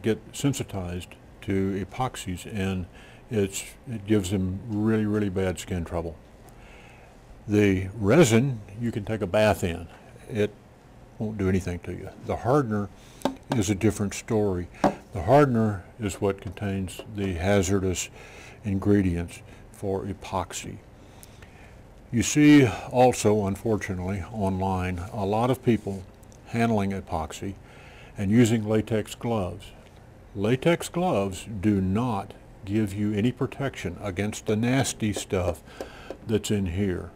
get sensitized to epoxies, and it gives them really, really bad skin trouble. The resin you can take a bath in. It won't do anything to you. The hardener is a different story. The hardener is what contains the hazardous ingredients for epoxy. You see also, unfortunately, online, a lot of people handling epoxy and using latex gloves. Latex gloves do not give you any protection against the nasty stuff that's in here.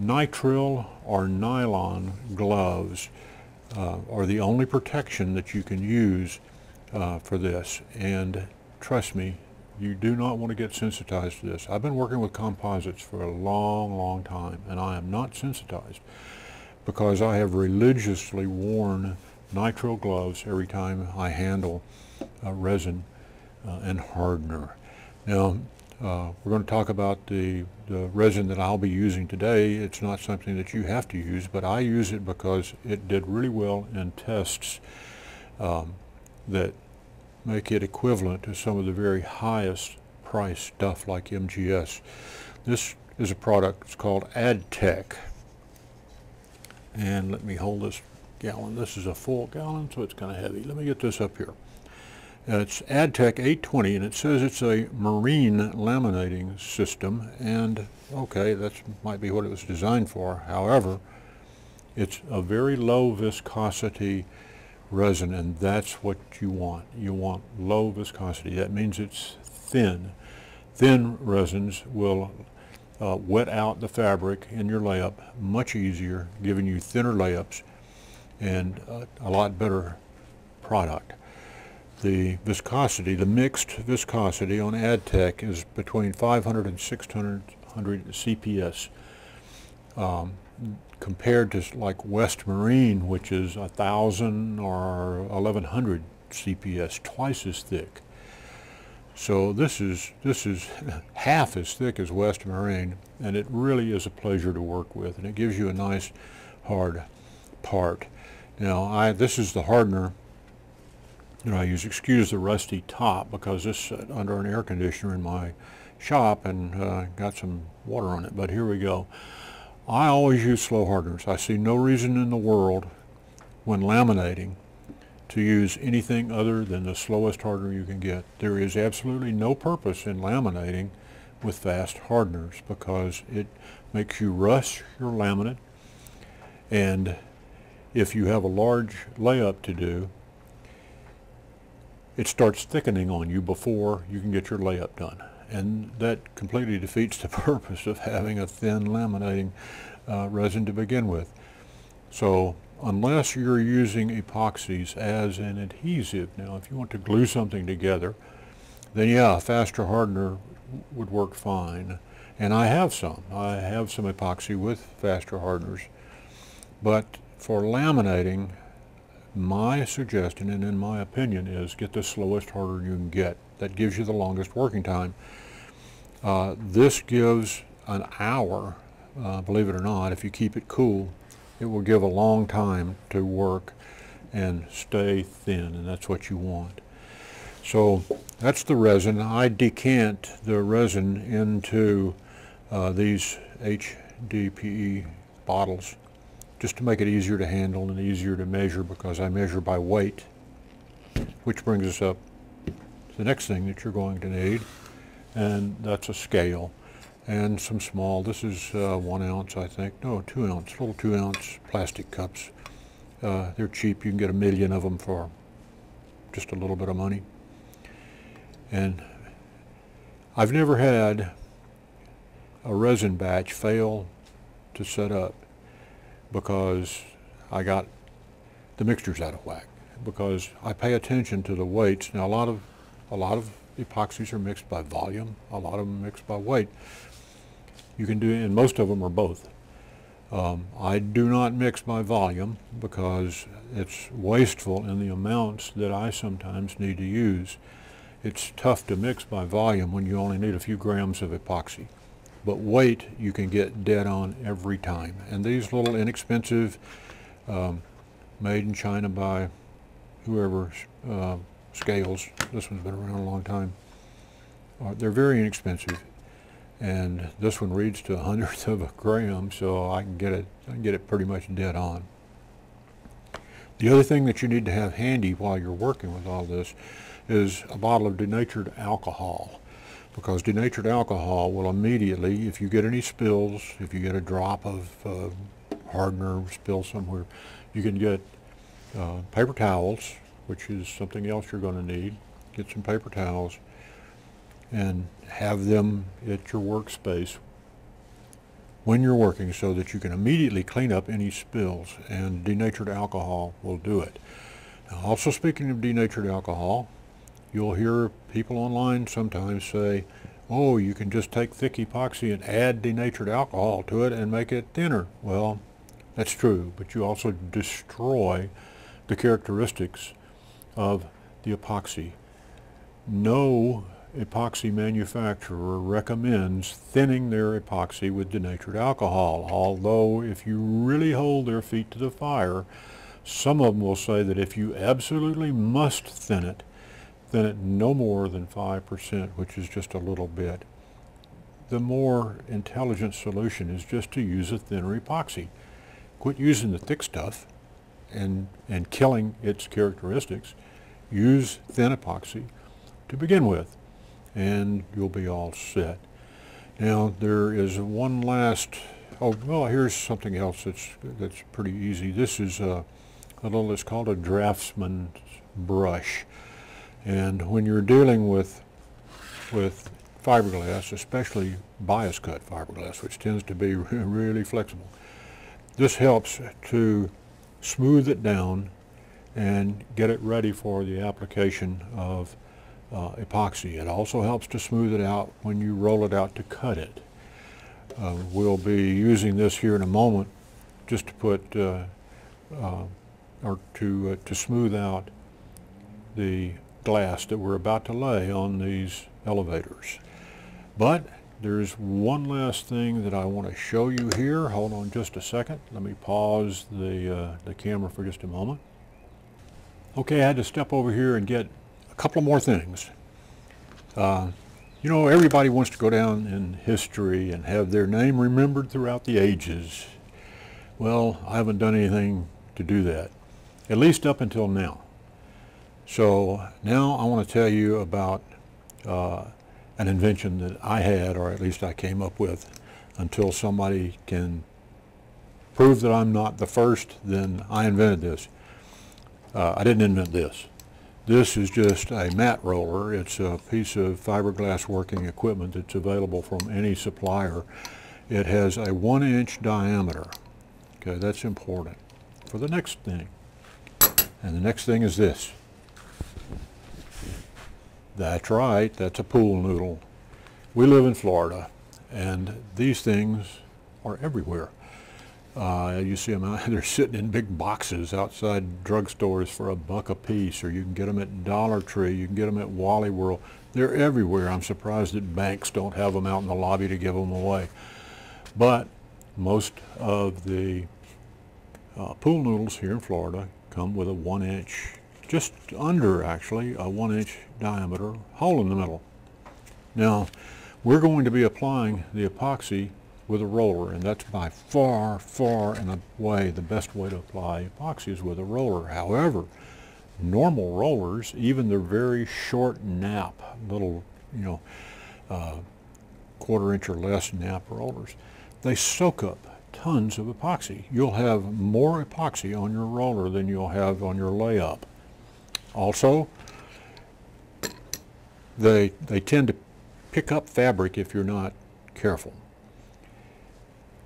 Nitrile or nylon gloves are the only protection that you can use for this, and trust me, you do not want to get sensitized to this. I've been working with composites for a long, long time, and I am not sensitized because I have religiously worn nitrile gloves every time I handle resin and hardener. Now, we're going to talk about the resin that I'll be using today. It's not something that you have to use, but I use it because it did really well in tests that make it equivalent to some of the very highest price stuff like MGS. This is a product, it's called AdTech. And let me hold this gallon. This is a full gallon, so it's kind of heavy. Let me get this up here. It's AdTech 820, and it says it's a marine laminating system, and okay, that might be what it was designed for. However, it's a very low viscosity resin, and that's what you want. You want low viscosity. That means it's thin. Thin resins will wet out the fabric in your layup much easier, giving you thinner layups and a lot better product. The viscosity, the mixed viscosity on AdTech is between 500 and 600 CPS. Compared to like West Marine, which is 1,000 or 1,100 CPS, twice as thick. So this is half as thick as West Marine, and it really is a pleasure to work with, and it gives you a nice hard part. Now, this is the hardener that I use. Excuse the rusty top, because this is under an air conditioner in my shop and got some water on it, but here we go. I always use slow hardeners. I see no reason in the world when laminating to use anything other than the slowest hardener you can get. There is absolutely no purpose in laminating with fast hardeners because it makes you rush your laminate, and if you have a large layup to do, it starts thickening on you before you can get your layup done. And that completely defeats the purpose of having a thin laminating resin to begin with. So unless you're using epoxies as an adhesive, now if you want to glue something together, then yeah, a faster hardener would work fine. And I have some epoxy with faster hardeners. But for laminating, my suggestion, and in my opinion, is get the slowest hardener you can get. That gives you the longest working time. This gives an hour, believe it or not. If you keep it cool, it will give a long time to work and stay thin, and that's what you want. So that's the resin. I decant the resin into these HDPE bottles just to make it easier to handle and easier to measure, because I measure by weight, which brings us up the next thing that you're going to need, and that's a scale and some small, this is 1 ounce, I think, no, 2 ounce, little 2 ounce plastic cups. They're cheap. You can get 1 million of them for just a little bit of money. And I've never had a resin batch fail to set up because I got the mixtures out of whack, because I pay attention to the weights. Now a lot of epoxies are mixed by volume, a lot of them mixed by weight. You can do, and most of them are both. I do not mix by volume because it's wasteful in the amounts that I sometimes need to use. It's tough to mix by volume when you only need a few grams of epoxy. But weight you can get dead on every time. And these little inexpensive, made in China by whoever, scales. This one's been around a long time. They're very inexpensive, and this one reads to 1/100th of a gram, so I can get it pretty much dead on. The other thing that you need to have handy while you're working with all this is a bottle of denatured alcohol, because denatured alcohol will immediately, if you get any spills, if you get a drop of hardener spill somewhere, you can get paper towels, which is something else you're going to need. Get some paper towels and have them at your workspace when you're working, so that you can immediately clean up any spills, and denatured alcohol will do it. Now, also, speaking of denatured alcohol, you'll hear people online sometimes say, oh, you can just take thick epoxy and add denatured alcohol to it and make it thinner. Well, that's true, but you also destroy the characteristics of the epoxy. No epoxy manufacturer recommends thinning their epoxy with denatured alcohol, although if you really hold their feet to the fire, some of them will say that if you absolutely must thin it no more than 5%, which is just a little bit. The more intelligent solution is just to use a thinner epoxy. Quit using the thick stuff and killing its characteristics. Use thin epoxy to begin with, and you'll be all set. Now, there is one last, here's something else that's pretty easy. This is it's called a draftsman's brush. And when you're dealing with fiberglass, especially bias cut fiberglass, which tends to be really flexible, this helps to smooth it down and get it ready for the application of epoxy. It also helps to smooth it out when you roll it out to cut it. We'll be using this here in a moment just to put to smooth out the glass that we're about to lay on these elevators. But there's one last thing that I want to show you here. Hold on just a second. Let me pause the camera for just a moment. Okay, I had to step over here and get a couple more things. You know, everybody wants to go down in history and have their name remembered throughout the ages. Well, I haven't done anything to do that, at least up until now. So now I want to tell you about an invention that I had, or at least I came up with. Until somebody can prove that I'm not the first, then I invented this. I didn't invent this. This is just a mat roller. It's a piece of fiberglass working equipment that's available from any supplier. It has a 1-inch diameter. Okay, that's important for the next thing. And the next thing is this. That's right, that's a pool noodle. We live in Florida, and these things are everywhere. You see them out, they're sitting in big boxes outside drugstores for $1 a piece, or you can get them at Dollar Tree, you can get them at Wally World. They're everywhere. I'm surprised that banks don't have them out in the lobby to give them away. But most of the pool noodles here in Florida come with a 1-inch, just under actually, a 1-inch diameter hole in the middle. Now, we're going to be applying the epoxy with a roller, and that's by far and away the best way to apply epoxy is with a roller. However, normal rollers, even the very short nap, little, 1/4 inch or less nap rollers, they soak up tons of epoxy. You'll have more epoxy on your roller than you'll have on your layup. Also, they tend to pick up fabric if you're not careful.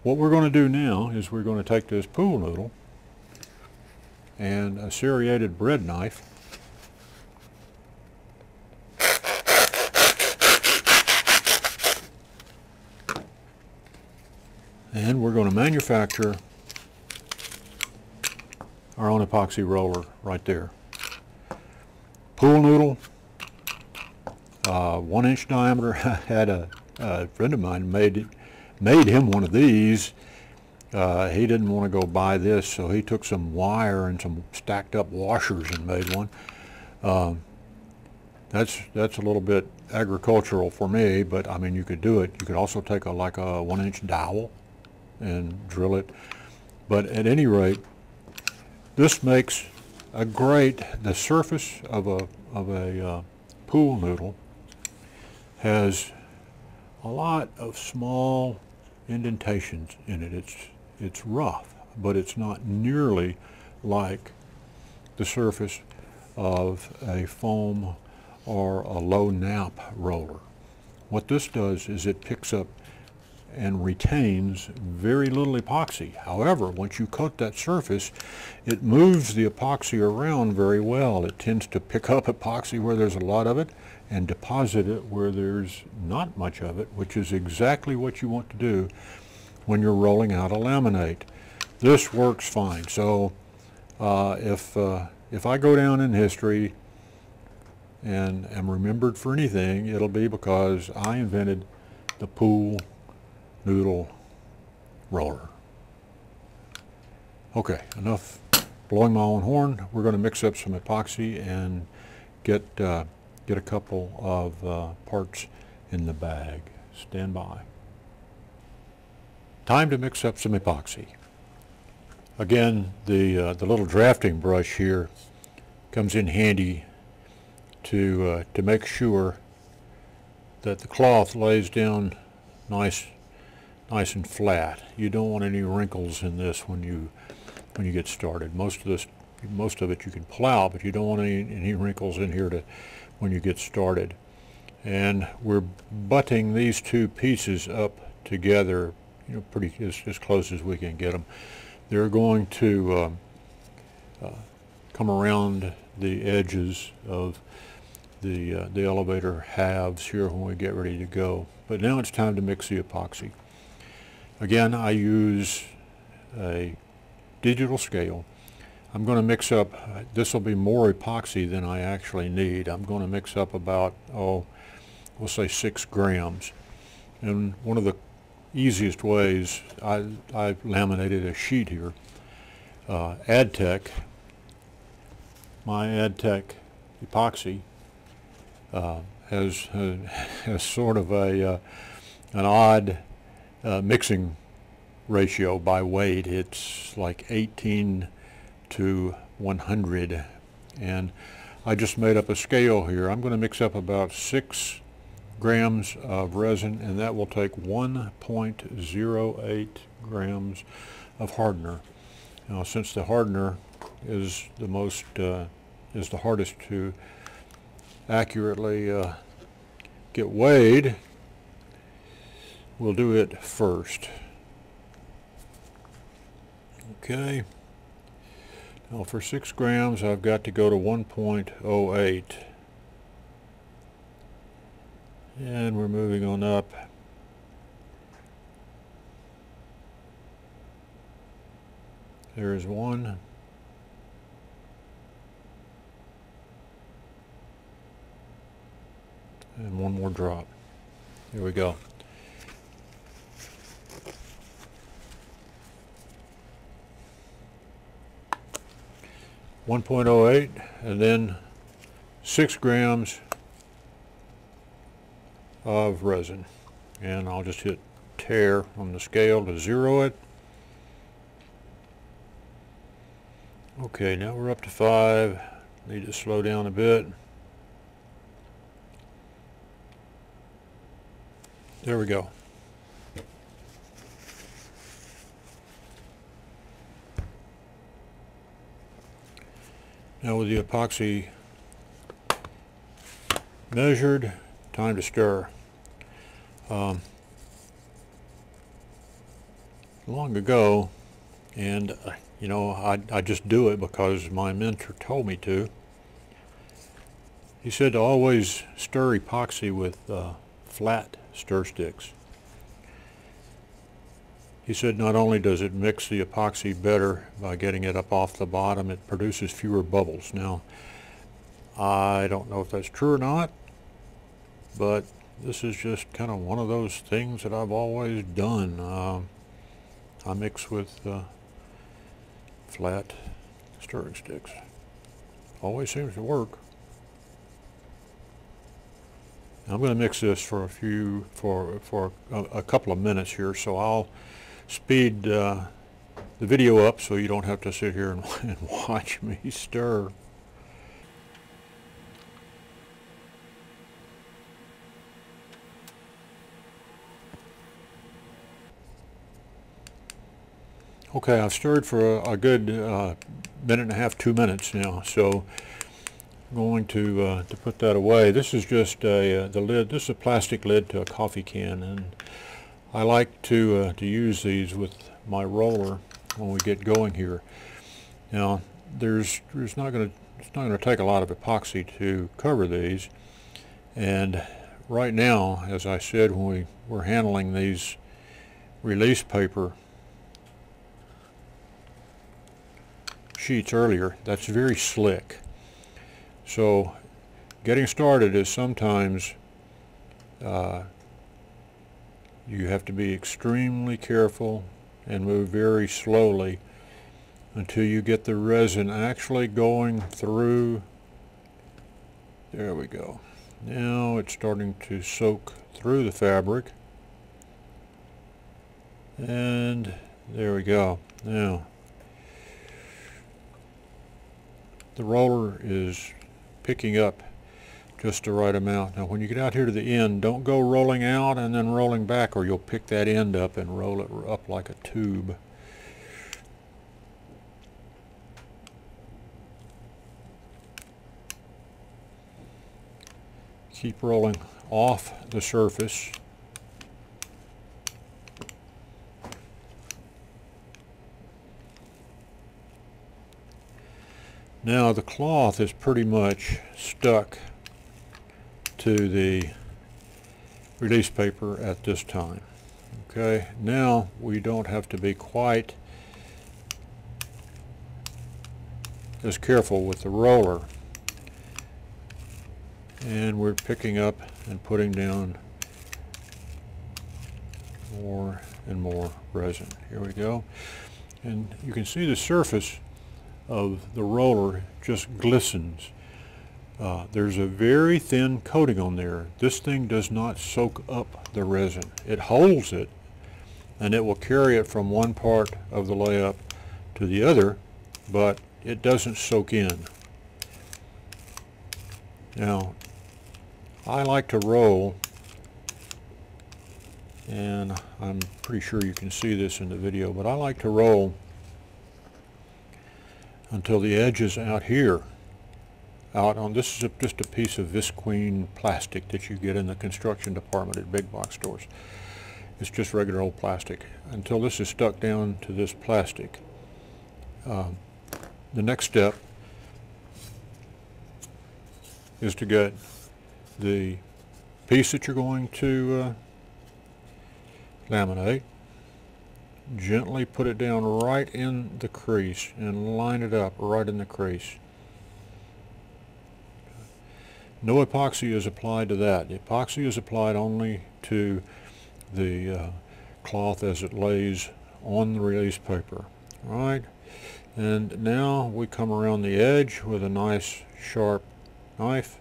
What we're going to do now is we're going to take this pool noodle and a serrated bread knife, and we're going to manufacture our own epoxy roller right there. Pool noodle, 1-inch diameter. I had a friend of mine made him one of these. He didn't want to go buy this, so he took some wire and some stacked up washers and made one. That's a little bit agricultural for me, but I mean, you could do it. You could also take like a 1-inch dowel and drill it. But at any rate, this makes the surface of a pool noodle has a lot of small indentations in it. It's rough, but it's not nearly like the surface of a foam or a low nap roller. What this does is it picks up and retains very little epoxy. However, once you coat that surface, it moves the epoxy around very well. It tends to pick up epoxy where there's a lot of it and deposit it where there's not much of it, which is exactly what you want to do when you're rolling out a laminate. This works fine. So if I go down in history and am remembered for anything, it'll be because I invented the pool noodle roller. Okay, enough blowing my own horn. We're going to mix up some epoxy and get a couple of parts in the bag. Stand by. Time to mix up some epoxy. Again, the little drafting brush here comes in handy to make sure that the cloth lays down nice and flat. You don't want any wrinkles in this when you get started. Most of it you can plow, but you don't want any wrinkles in here when you get started. And we're butting these two pieces up together, pretty as close as we can get them. They're going to come around the edges of the elevator halves here when we get ready to go. But now it's time to mix the epoxy. Again, I use a digital scale. I'm going to mix up, this will be more epoxy than I actually need. I'm going to mix up about, we'll say 6 grams. And one of the easiest ways, I've laminated a sheet here. AdTech, my AdTech epoxy has sort of an odd mixing ratio by weight. It's like 18 to 100, and I just made up a scale here. I'm going to mix up about 6 grams of resin, and that will take 1.08 grams of hardener. Now, since the hardener is the hardest to accurately get weighed, we'll do it first. Okay. Now for 6 grams, I've got to go to 1.08. And we're moving on up. There's 1. And 1 more drop. Here we go. .08, and then 6 grams of resin, and I'll just hit tear on the scale to 0 it. Okay, now we're up to 5. Need to slow down a bit. There we go. Now with the epoxy measured, time to stir. Long ago, and I just do it because my mentor told me to. He said to always stir epoxy with flat stir sticks. He said not only does it mix the epoxy better by getting it up off the bottom, it produces fewer bubbles. Now, I don't know if that's true or not, but this is just kind of one of those things that I've always done. I mix with flat stirring sticks. Always seems to work. I'm going to mix this for a couple of minutes here, so I'll speed the video up so you don't have to sit here and watch me stir. Okay, I've stirred for a good minute and a half, 2 minutes now, so I'm going to put that away. This is just the lid. This is a plastic lid to a coffee can, and I like to use these with my roller when we get going here. Now, it's not going to take a lot of epoxy to cover these, and right now, as I said when we were handling these release paper sheets earlier, that's very slick. So getting started is sometimes you have to be extremely careful and move very slowly until you get the resin actually going through. There we go. Now it's starting to soak through the fabric, and there we go. Now the roller is picking up just the right amount. Now when you get out here to the end, don't go rolling out and then rolling back, or you'll pick that end up and roll it up like a tube. Keep rolling off the surface. Now the cloth is pretty much stuck to the release paper at this time. Okay, now we don't have to be quite as careful with the roller, and we're picking up and putting down more and more resin. Here we go, and you can see the surface of the roller just glistens. There's a very thin coating on there. This thing does not soak up the resin. It holds it, and it will carry it from one part of the layup to the other, but it doesn't soak in. Now, I like to roll, and I'm pretty sure you can see this in the video, but I like to roll until the edges out here, this is just a piece of visqueen plastic that you get in the construction department at big box stores. It's just regular old plastic. Until this is stuck down to this plastic. The next step is to get the piece that you're going to laminate. Gently put it down right in the crease and line it up right in the crease. No epoxy is applied to that. The epoxy is applied only to the cloth as it lays on the release paper. All right, and now we come around the edge with a nice sharp knife.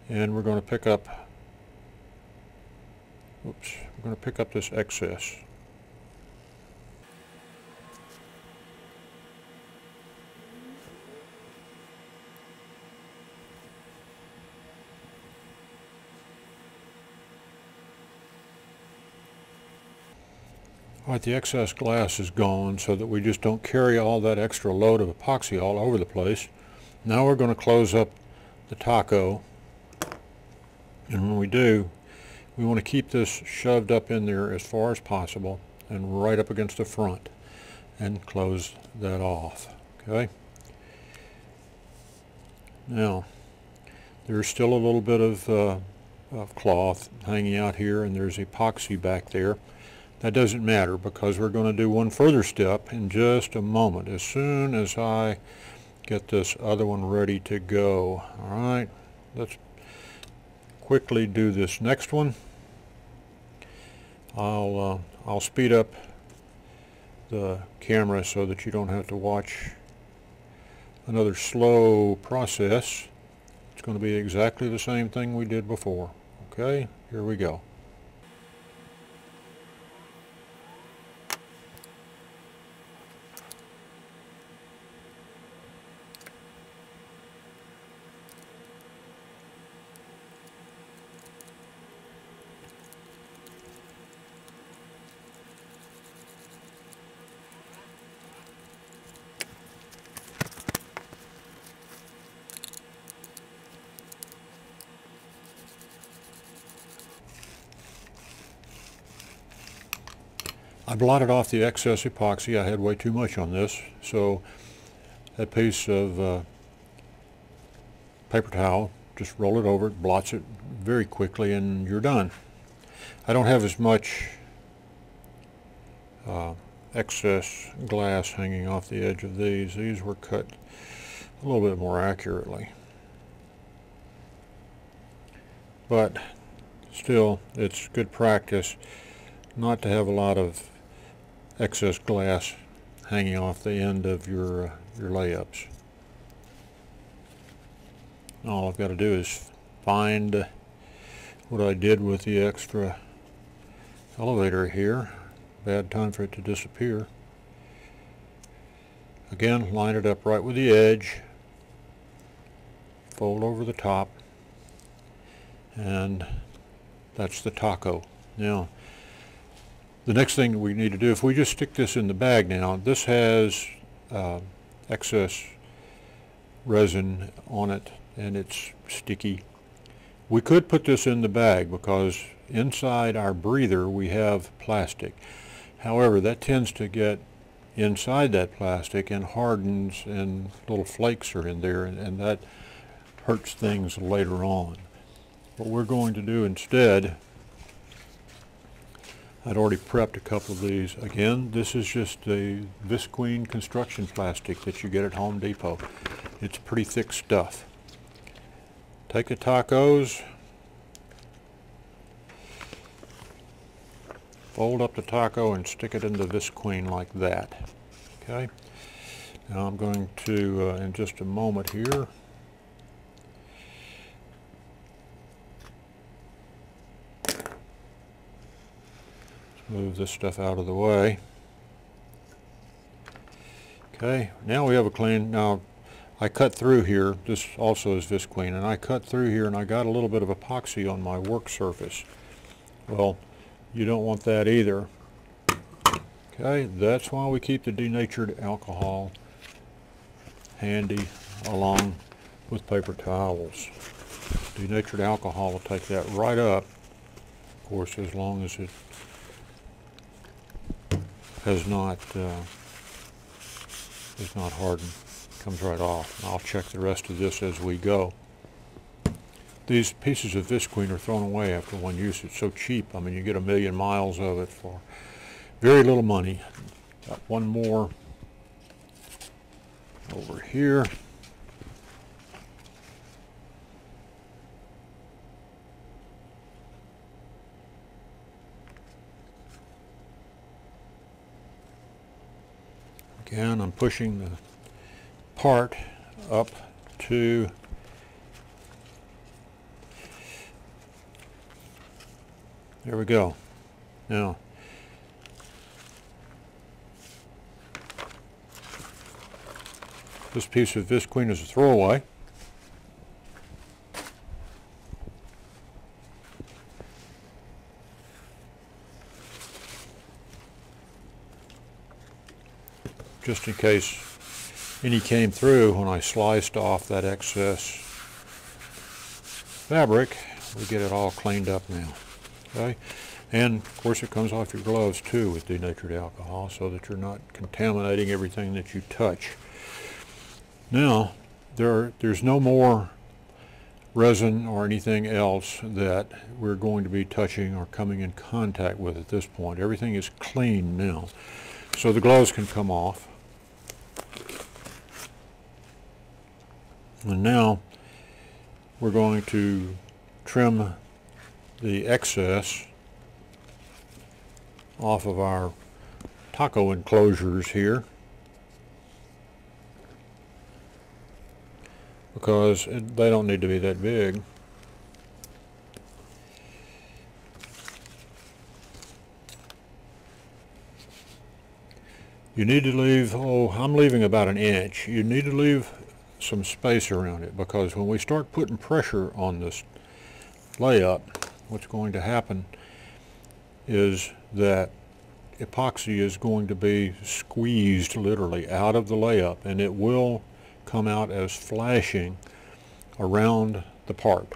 And we're going to pick up, we're going to pick up this excess. All right, the excess glass is gone so that we just don't carry all that extra load of epoxy all over the place. Now we're going to close up the taco. And when we do, we want to keep this shoved up in there as far as possible and right up against the front and close that off. Okay. Now, there's still a little bit of cloth hanging out here, and there's epoxy back there. That doesn't matter because we're going to do one further step in just a moment, as soon as I get this other one ready to go. All right, let's quickly do this next one. I'll speed up the camera so that you don't have to watch another slow process. It's going to be exactly the same thing we did before. Okay, here we go. I blotted off the excess epoxy. I had way too much on this, so that piece of paper towel, just roll it over, it blots it very quickly, and you're done. I don't have as much excess glass hanging off the edge of these. These were cut a little bit more accurately. But still, it's good practice not to have a lot of excess glass hanging off the end of your layups. All I've got to do is find what I did with the extra elevator here. Bad time for it to disappear. Again, line it up right with the edge, fold over the top, and that's the taco. Now, the next thing we need to do, if we just stick this in the bag now, this has excess resin on it and it's sticky. We could put this in the bag because inside our breather we have plastic. However, that tends to get inside that plastic and hardens, and little flakes are in there, and that hurts things later on. What we're going to do instead, I'd already prepped a couple of these. Again, this is just a visqueen construction plastic that you get at Home Depot. It's pretty thick stuff. Take the tacos, fold up the taco and stick it in the visqueen like that. Okay. Now I'm going to, in just a moment here, move this stuff out of the way. Okay, now we have a clean. Now I cut through here. This also is visqueen, and I cut through here and I got a little bit of epoxy on my work surface. Well, you don't want that either. Okay, that's why we keep the denatured alcohol handy along with paper towels. Denatured alcohol will take that right up, of course, as long as it has not hardened. Comes right off. I'll check the rest of this as we go. These pieces of visqueen are thrown away after one use. It's so cheap. I mean, you get 1,000,000 miles of it for very little money. Got one more over here. Again, I'm pushing the part up to there we go. Now this piece of visqueen is a throwaway. Just in case any came through when I sliced off that excess fabric, we get it all cleaned up now. Okay, and of course it comes off your gloves too with denatured alcohol, so that you're not contaminating everything that you touch. Now there's no more resin or anything else that we're going to be touching or coming in contact with at this point. Everything is clean now, so the gloves can come off. And now we're going to trim the excess off of our taco enclosures here, because they don't need to be that big. You need to leave, I'm leaving about an inch. You need to leave some space around it, because when we start putting pressure on this layup, what's going to happen is that epoxy is going to be squeezed literally out of the layup, and it will come out as flashing around the part.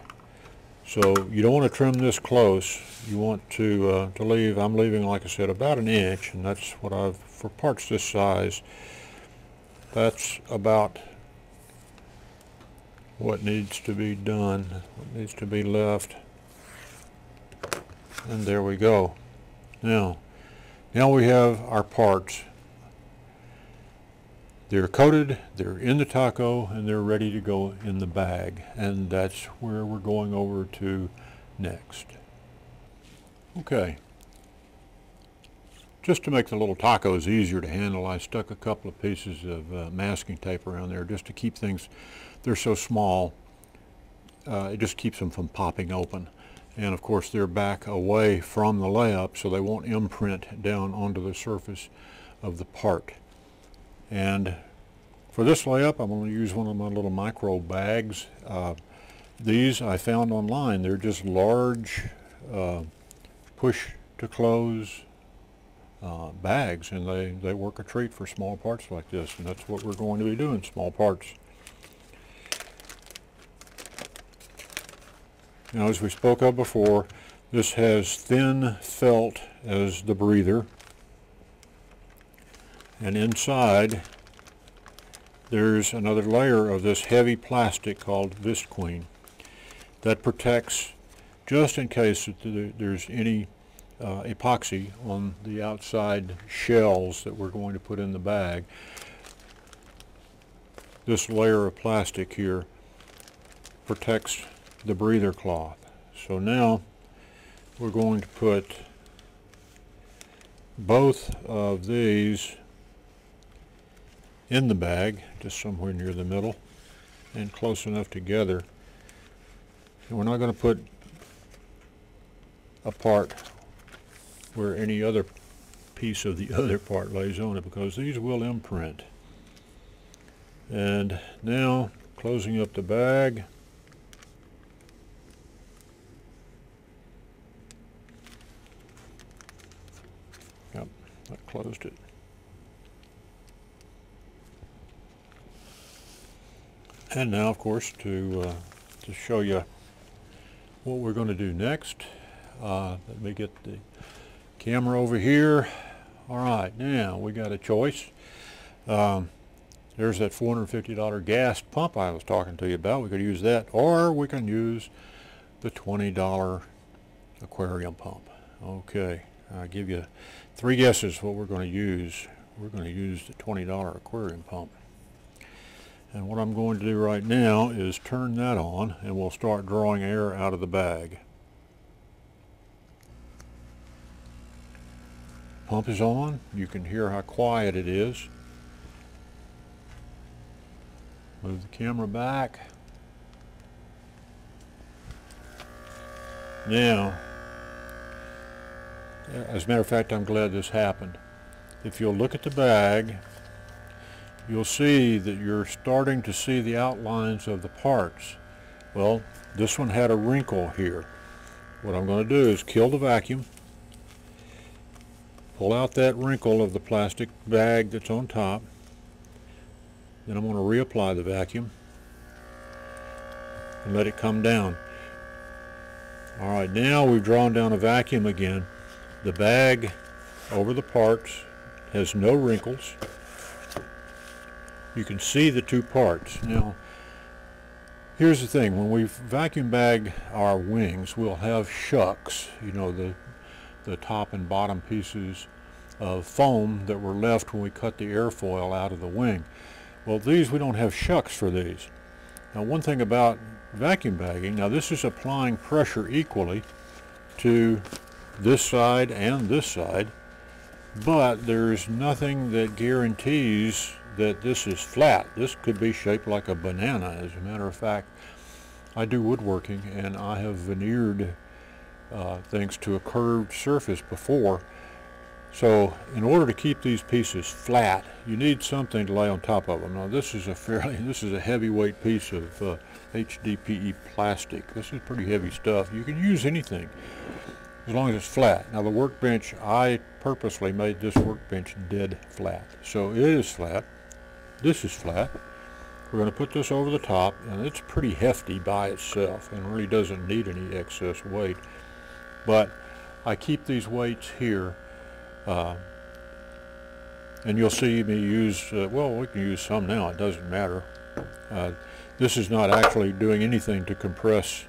So you don't want to trim this close. You want to leave, I'm leaving, like I said, about an inch, and that's what I've, for parts this size, that's about what needs to be done, what needs to be left. And there we go. Now we have our parts. They're coated, they're in the taco, and they're ready to go in the bag. And that's where we're going over to next. Okay. Just to make the little tacos easier to handle, I stuck a couple of pieces of masking tape around there just to keep things, they're so small, it just keeps them from popping open. And of course they're back away from the layup, so they won't imprint down onto the surface of the part. And for this layup, I'm going to use one of my little micro bags. These I found online. They're just large push to close bags, and they work a treat for small parts like this, and that's what we're going to be doing, small parts. Now, as we spoke of before, this has thin felt as the breather, and inside there's another layer of this heavy plastic called visqueen that protects, just in case there's any epoxy on the outside shells that we're going to put in the bag. This layer of plastic here protects the breather cloth. So now we're going to put both of these in the bag, just somewhere near the middle and close enough together. And we're not going to put a part where any other piece of the other part lays on it, because these will imprint. And now closing up the bag. Yep, that closed it. And now, of course, to show you what we're going to do next, let me get the camera over here. All right, now we got a choice. There's that $450 gas pump I was talking to you about. We could use that, or we can use the $20 aquarium pump. Okay, I'll give you 3 guesses what we're going to use. We're going to use the $20 aquarium pump. And what I'm going to do right now is turn that on, and we'll start drawing air out of the bag. Pump is on. You can hear how quiet it is. Move the camera back. Now, as a matter of fact, I'm glad this happened. If you'll look at the bag, you'll see that you're starting to see the outlines of the parts. Well, this one had a wrinkle here. What I'm going to do is kill the vacuum, pull out that wrinkle of the plastic bag that's on top, then I'm going to reapply the vacuum and let it come down. Alright, now we've drawn down a vacuum again. The bag over the parts has no wrinkles. You can see the 2 parts. Now, here's the thing. When we vacuum bag our wings, we'll have shucks, you know, the top and bottom pieces of foam that were left when we cut the airfoil out of the wing. Well, these, we don't have shucks for these. Now, one thing about vacuum bagging, now this is applying pressure equally to this side and this side. but there's nothing that guarantees that this is flat. This could be shaped like a banana. As a matter of fact, I do woodworking, and I have veneered things to a curved surface before. So in order to keep these pieces flat, you need something to lay on top of them. Now this is a heavyweight piece of HDPE plastic. This is pretty heavy stuff. You can use anything as long as it's flat. Now the workbench, I purposely made this workbench dead flat. So it is flat. This is flat. We're going to put this over the top, and it's pretty hefty by itself and really doesn't need any excess weight. But I keep these weights here, and you'll see me use, well, we can use some now, it doesn't matter. This is not actually doing anything to compress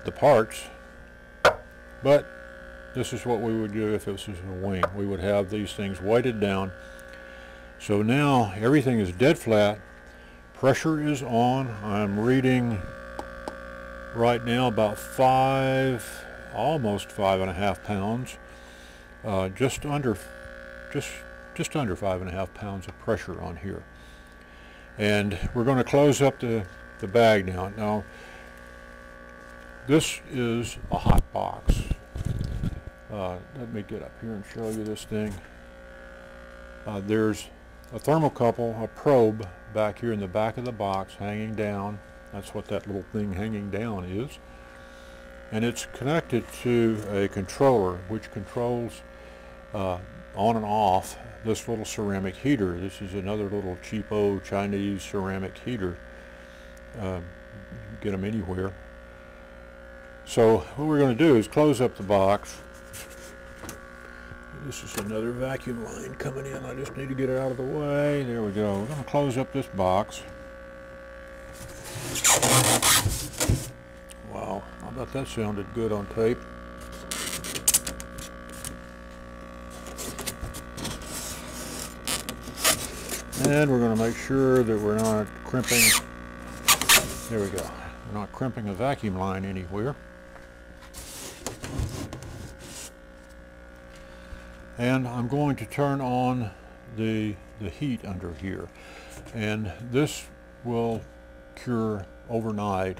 the parts, but this is what we would do if this was a wing. We would have these things weighted down. So now everything is dead flat, pressure is on. I'm reading right now about almost 5.5 pounds, just under 5.5 pounds of pressure on here. And we're going to close up the bag now. Now this is a hot box. Let me get up here and show you this thing. There's a thermocouple, a probe back here in the back of the box hanging down. That's what that little thing hanging down is. And it's connected to a controller which controls on and off this little ceramic heater. This is another little cheapo Chinese ceramic heater. You can get them anywhere. So what we're going to do is close up the box. This is another vacuum line coming in. I just need to get it out of the way. There we go. We're going to close up this box. Wow, I bet that sounded good on tape. And we're going to make sure that we're not crimping. There we go. We're not crimping a vacuum line anywhere. And I'm going to turn on the heat under here, and this will cure overnight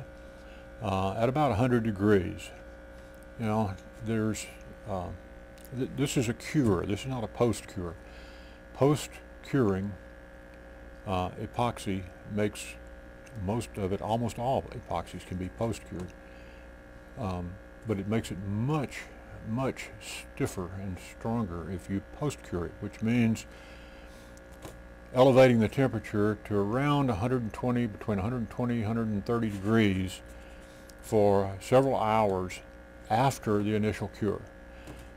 at about 100 degrees. You know, there's this is a cure. This is not a post-cure. Post-curing epoxy makes most of it, almost all epoxies can be post-cured, but it makes it much stiffer and stronger if you post-cure it, which means elevating the temperature to around 120, between 120 and 130 degrees for several hours after the initial cure.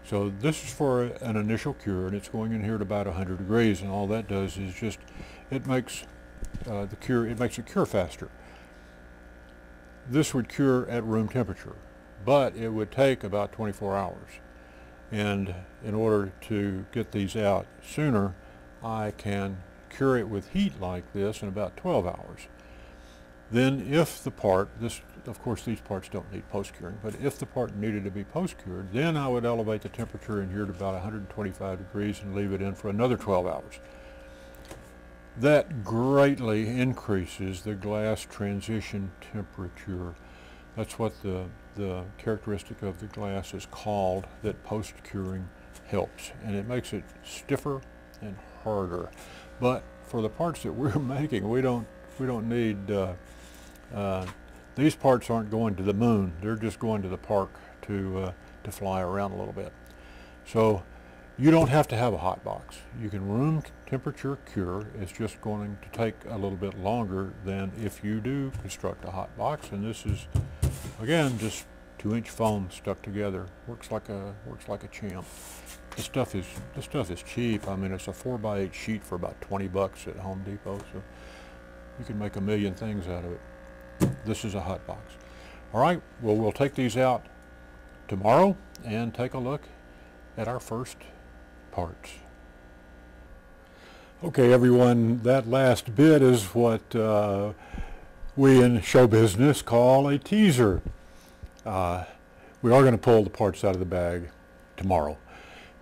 So this is for an initial cure, and it's going in here at about 100 degrees, and all that does is just, it makes it cure faster. This would cure at room temperature, but it would take about 24 hours. And in order to get these out sooner, I can cure it with heat like this in about 12 hours. Then if the part, of course these parts don't need post-curing, but if the part needed to be post-cured, then I would elevate the temperature in here to about 125 degrees and leave it in for another 12 hours. That greatly increases the glass transition temperature. That's what the characteristic of the glass is called, that post-curing helps, and it makes it stiffer and harder. But for the parts that we're making, we don't need these parts aren't going to the moon. They're just going to the park to fly around a little bit. So you don't have to have a hot box. You can room temperature cure. It's just going to take a little bit longer than if you do construct a hot box. And this is, again, just 2-inch foam stuck together. Works like a champ. This stuff is cheap. I mean, it's a 4x8 sheet for about 20 bucks at Home Depot. So you can make a million things out of it. This is a hot box. All right. Well, we'll take these out tomorrow and take a look at our first parts. Okay, everyone, that last bit is what we in show business call a teaser. We are going to pull the parts out of the bag tomorrow,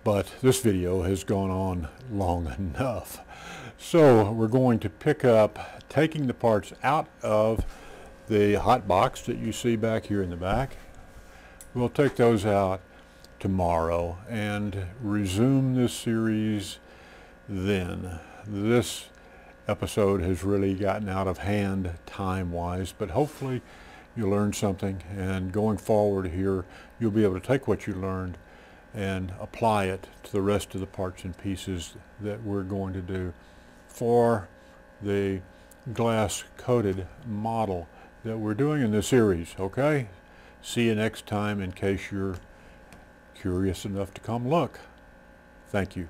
But this video has gone on long enough. So we're going to pick up taking the parts out of the hot box that you see back here in the back. We'll take those out tomorrow and resume this series then. This episode has really gotten out of hand time-wise, but hopefully you learned something, and going forward here you'll be able to take what you learned and apply it to the rest of the parts and pieces that we're going to do for the glass coated model that we're doing in this series. Okay, see you next time, in case you're curious enough to come look. Thank you.